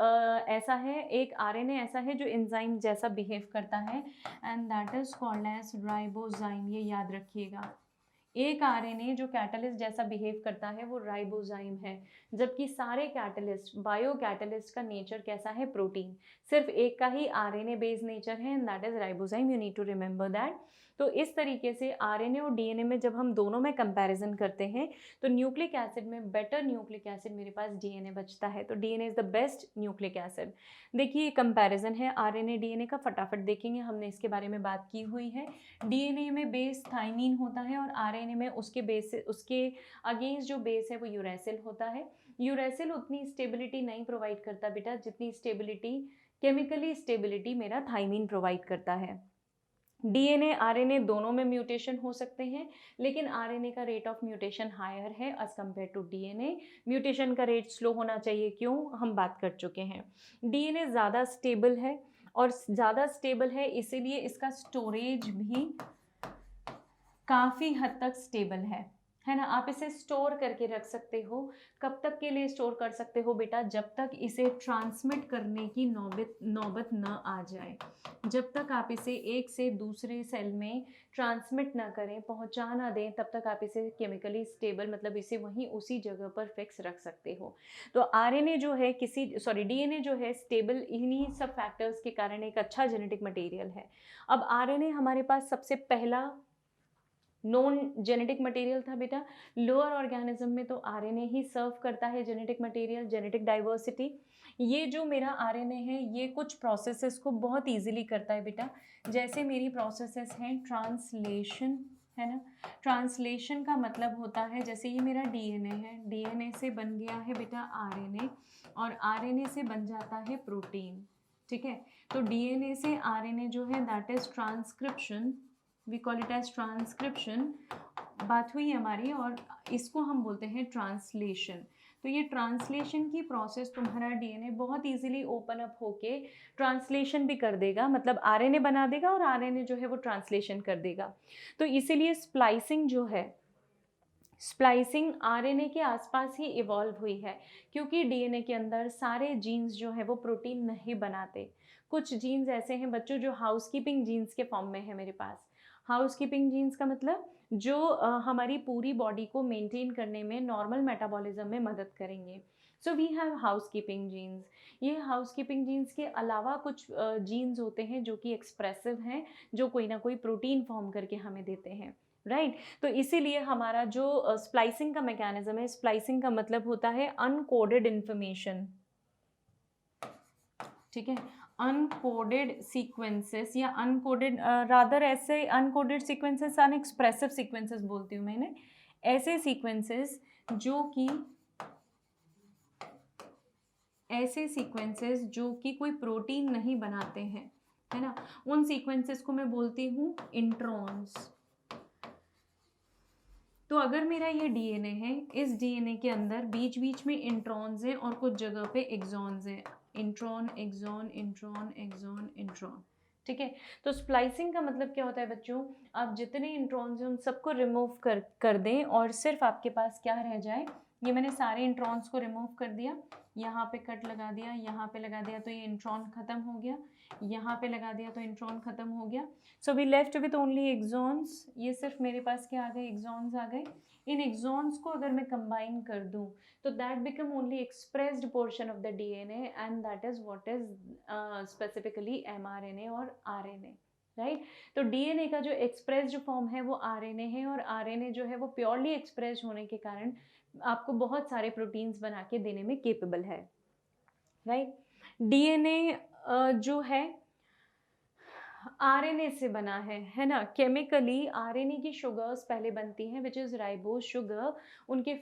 ऐसा है, एक आरएनए ऐसा है जो एंजाइम जैसा बिहेव करता है and that is called as ribozyme. ये याद रखिएगा, एक आरएनए जो कैटलिस्ट जैसा बिहेव करता है वो राइबोजाइम है, जबकि सारे कैटलिस्ट, बायो कैटलिस्ट का नेचर कैसा है, प्रोटीन। सिर्फ एक का ही आरएनए बेस्ड नेचर है and that is ribozyme, you need to remember that. तो इस तरीके से आरएनए और डीएनए में जब हम दोनों में कंपैरिजन करते हैं तो न्यूक्लिक एसिड में बेटर न्यूक्लिक एसिड मेरे पास डीएनए बचता है, तो DNA is the best nucleic acid. देखिए कंपैरिजन है आरएनए डीएनए का, फटाफट देखेंगे, हमने इसके बारे में बात की हुई है। डीएनए में बेस थाइमीन होता है और आरएनए में उसके बेस से, उसके अगेंस्ट जो बेस है वो यूरेसिल होता है। यूरेसिल उतनी स्टेबिलिटी नहीं प्रोवाइड करता बेटा जितनी स्टेबिलिटी, केमिकली स्टेबिलिटी मेरा थाइमीन प्रोवाइड करता है। डीएनए आरएनए दोनों में म्यूटेशन हो सकते हैं, लेकिन आरएनए का रेट ऑफ म्यूटेशन हायर है as compare to DNA. Mutation का रेट स्लो होना चाहिए, क्यों, हम बात कर चुके हैं। डीएनए ज़्यादा स्टेबल है और ज़्यादा स्टेबल है इसीलिए इसका स्टोरेज भी काफ़ी हद तक स्टेबल है। है ना। आप इसे स्टोर करके रख सकते हो। कब तक के लिए स्टोर कर सकते हो बेटा? जब तक इसे ट्रांसमिट करने की नौबत न आ जाए। जब तक आप इसे एक से दूसरे सेल में ट्रांसमिट ना करें, पहुंचा ना दें, तब तक आप इसे केमिकली स्टेबल, मतलब इसे वहीं उसी जगह पर फिक्स रख सकते हो। तो आरएनए जो है डीएनए जो है स्टेबल इन्हीं सब फैक्टर्स के कारण एक अच्छा जेनेटिक मटेरियल है। अब आरएनए हमारे पास सबसे पहला नॉन जेनेटिक मटेरियल था बेटा। लोअर ऑर्गेनिज्म में तो आरएनए ही सर्व करता है जेनेटिक मटेरियल, जेनेटिक डाइवर्सिटी। ये जो मेरा आरएनए है ये कुछ प्रोसेसेस को बहुत इजीली करता है बेटा। जैसे मेरी प्रोसेसेस हैं ट्रांसलेशन, है ना। ट्रांसलेशन का मतलब होता है, जैसे ये मेरा डीएनए है, डीएनए से बन गया है बेटा आरएनए, और आरएनए से बन जाता है प्रोटीन। ठीक है, तो डीएनए से आरएनए जो है that is transcription, we call it as transcription. बात हुई हमारी, और इसको हम बोलते हैं ट्रांसलेशन। तो ये ट्रांसलेशन की प्रोसेस तुम्हारा डीएनए बहुत इजीली ओपन अप होके ट्रांसलेशन भी कर देगा, मतलब आरएनए बना देगा और आरएनए जो है वो ट्रांसलेशन कर देगा। तो इसीलिए स्प्लाइसिंग जो है, स्प्लाइसिंग आरएनए के आसपास ही इवॉल्व हुई है, क्योंकि डीएनए के अंदर सारे जीन्स जो है वो प्रोटीन नहीं बनाते। कुछ जीन्स ऐसे हैं बच्चों जो हाउसकीपिंग जीन्स के फॉर्म में है मेरे पास। हाउसकीपिंग जीन्स का मतलब जो हमारी पूरी बॉडी को मेंटेन करने में, नॉर्मल मेटाबॉलिज्म में मदद करेंगे। So we have housekeeping genes. ये हाउसकीपिंग जीन्स के अलावा कुछ जीन्स होते हैं जो कि एक्सप्रेसिव हैं, जो कोई ना कोई प्रोटीन फॉर्म करके हमें देते हैं, राइट। तो इसीलिए हमारा जो स्प्लाइसिंग का मैकेनिज्म है, स्प्लाइसिंग का मतलब होता है अनकोडेड इंफॉर्मेशन, ठीक है। अनकोडेड सीक्वेंसेस या अनकोडेड, रादर ऐसे अनकोडेड सीक्वेंसेस, अनएक्सप्रेसिव सीक्वेंसेस बोलती हूँ मैंने, ऐसे सीक्वेंसेस जो कि कोई प्रोटीन नहीं बनाते हैं, है ना, उन सीक्वेंसेस को मैं बोलती हूँ इंट्रॉन्स। तो अगर मेरा ये डीएनए है, इस डीएनए के अंदर बीच बीच में इंट्रॉन्स हैं और कुछ जगह पे एक्सॉन्स हैं, intron exon intron exon intron, ठीक है। तो स्प्लाइसिंग का मतलब क्या होता है बच्चों? आप जितने इंट्रॉन्स हैं उन सबको रिमूव कर दें और सिर्फ आपके पास क्या रह जाए, ये मैंने सारे इंट्रॉन्स को रिमूव कर दिया, यहाँ पे कट लगा दिया, यहाँ पे लगा दिया तो ये इंट्रॉन खत्म हो गया, यहाँ पे लगा दिया तो इंट्रॉन खत्म हो गया। So we left with only exons. ये सिर्फ मेरे पास क्या आ गए, एक्सॉन्स आ गए। इन एक्सॉन्स को अगर मैं कंबाइन कर दूं तो that become only expressed portion of the DNA, and that is what is specifically mRNA और आरएनए, राइट। तो डीएनए का जो एक्सप्रेस्ड फॉर्म है वो आरएनए है, और आरएनए जो है वो प्योरली एक्सप्रेस्ड होने के कारण आपको बहुत सारे प्रोटीन्स बना के देने में केपेबल है, राइट। डीएनए जो है आरएनए से बना है ना। केमिकली आरएनए की शुगर्स पहले बनती हैं विच इज राइबोज शुगर। उनके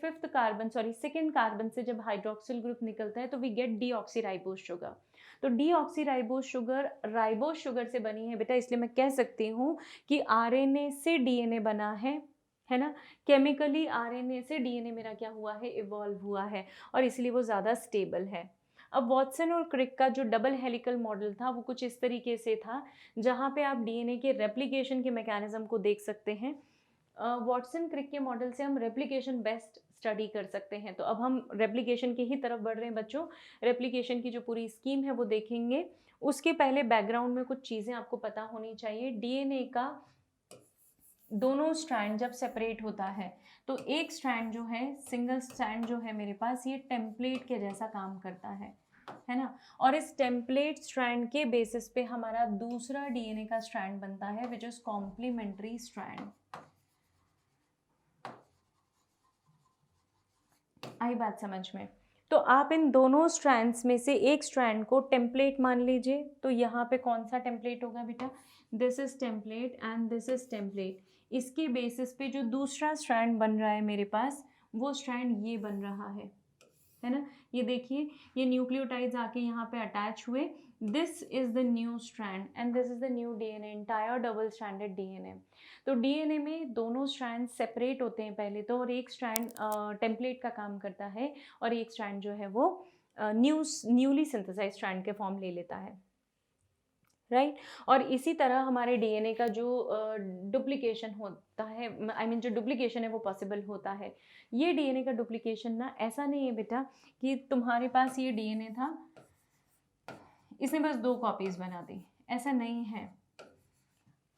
सेकेंड कार्बन से जब हाइड्रोक्सिल ग्रुप निकलता है तो वी गेट डीऑक्सीराइबोज शुगर। तो डीऑक्सीराइबोज शुगर राइबोज शुगर से बनी है बेटा, इसलिए मैं कह सकती हूँ कि आरएनए से डीएनए बना है ना। केमिकली आरएनए से डीएनए मेरा क्या हुआ है, इवॉल्व हुआ है, और इसलिए वो ज़्यादा स्टेबल है। अब वॉटसन और क्रिक का जो डबल हेलिकल मॉडल था वो कुछ इस तरीके से था, जहाँ पे आप डीएनए के रेप्लिकेशन के मैकेनिज्म को देख सकते हैं। वॉटसन क्रिक के मॉडल से हम रेप्लिकेशन बेस्ट स्टडी कर सकते हैं। तो अब हम रेप्लिकेशन की ही तरफ बढ़ रहे हैं बच्चों। रेप्लिकेशन की जो पूरी स्कीम है वो देखेंगे। उसके पहले बैकग्राउंड में कुछ चीज़ें आपको पता होनी चाहिए। डीएनए का दोनों स्ट्रैंड जब सेपरेट होता है तो एक स्ट्रैंड जो है, सिंगल स्ट्रैंड जो है मेरे पास, ये टेम्पलेट के जैसा काम करता है ना। और इस टेम्पलेट स्ट्रैंड के बेसिस पे हमारा दूसरा डीएनए का स्ट्रैंड बनता है विच इज कॉम्प्लीमेंट्री स्ट्रैंड। आई बात समझ में? तो आप इन दोनों स्ट्रैंड्स में से एक स्ट्रैंड को टेम्पलेट मान लीजिए। तो यहाँ पे कौन सा टेम्पलेट होगा बेटा? This is template and this is template. इसके बेसिस पे जो दूसरा स्ट्रैंड बन रहा है मेरे पास, वो स्ट्रैंड ये बन रहा है ना। ये देखिए, ये न्यूक्लियोटाइड्स आके यहाँ पे अटैच हुए। This is the new strand and this is the new DNA, entire double stranded DNA. तो डीएनए में दोनों स्ट्रैंड सेपरेट होते हैं पहले तो, और एक स्ट्रैंड टेम्पलेट का काम करता है, और एक स्ट्रैंड जो है वो न्यूली सिंथेसाइज स्ट्रैंड के फॉर्म ले लेता है। राइट। और इसी तरह हमारे डीएनए का जो डुप्लीकेशन होता है, आई मीन जो डुप्लीकेशन है वो पॉसिबल होता है। ये डीएनए का डुप्लीकेशन ना ऐसा नहीं है बेटा कि तुम्हारे पास ये डीएनए था, इसने बस 2 कॉपीज बना दी, ऐसा नहीं है।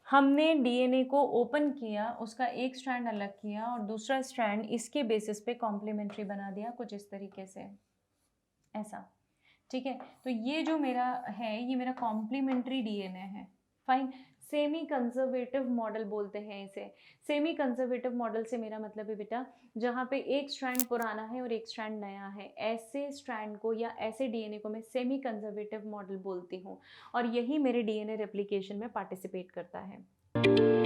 हमने डीएनए को ओपन किया, उसका एक स्ट्रैंड अलग किया और दूसरा स्ट्रैंड इसके बेसिस पे कॉम्प्लीमेंट्री बना दिया, कुछ इस तरीके से, ऐसा। ठीक है, तो ये जो मेरा है ये मेरा कॉम्प्लीमेंट्री डीएनए है। फाइन। सेमी कंजर्वेटिव मॉडल बोलते हैं इसे। सेमी कंजर्वेटिव मॉडल से मेरा मतलब है बेटा जहाँ पे एक स्ट्रैंड पुराना है और एक स्ट्रैंड नया है, ऐसे स्ट्रैंड को या ऐसे डीएनए को मैं सेमी कंजर्वेटिव मॉडल बोलती हूँ और यही मेरे डीएनए रेप्लिकेशन में पार्टिसिपेट करता है।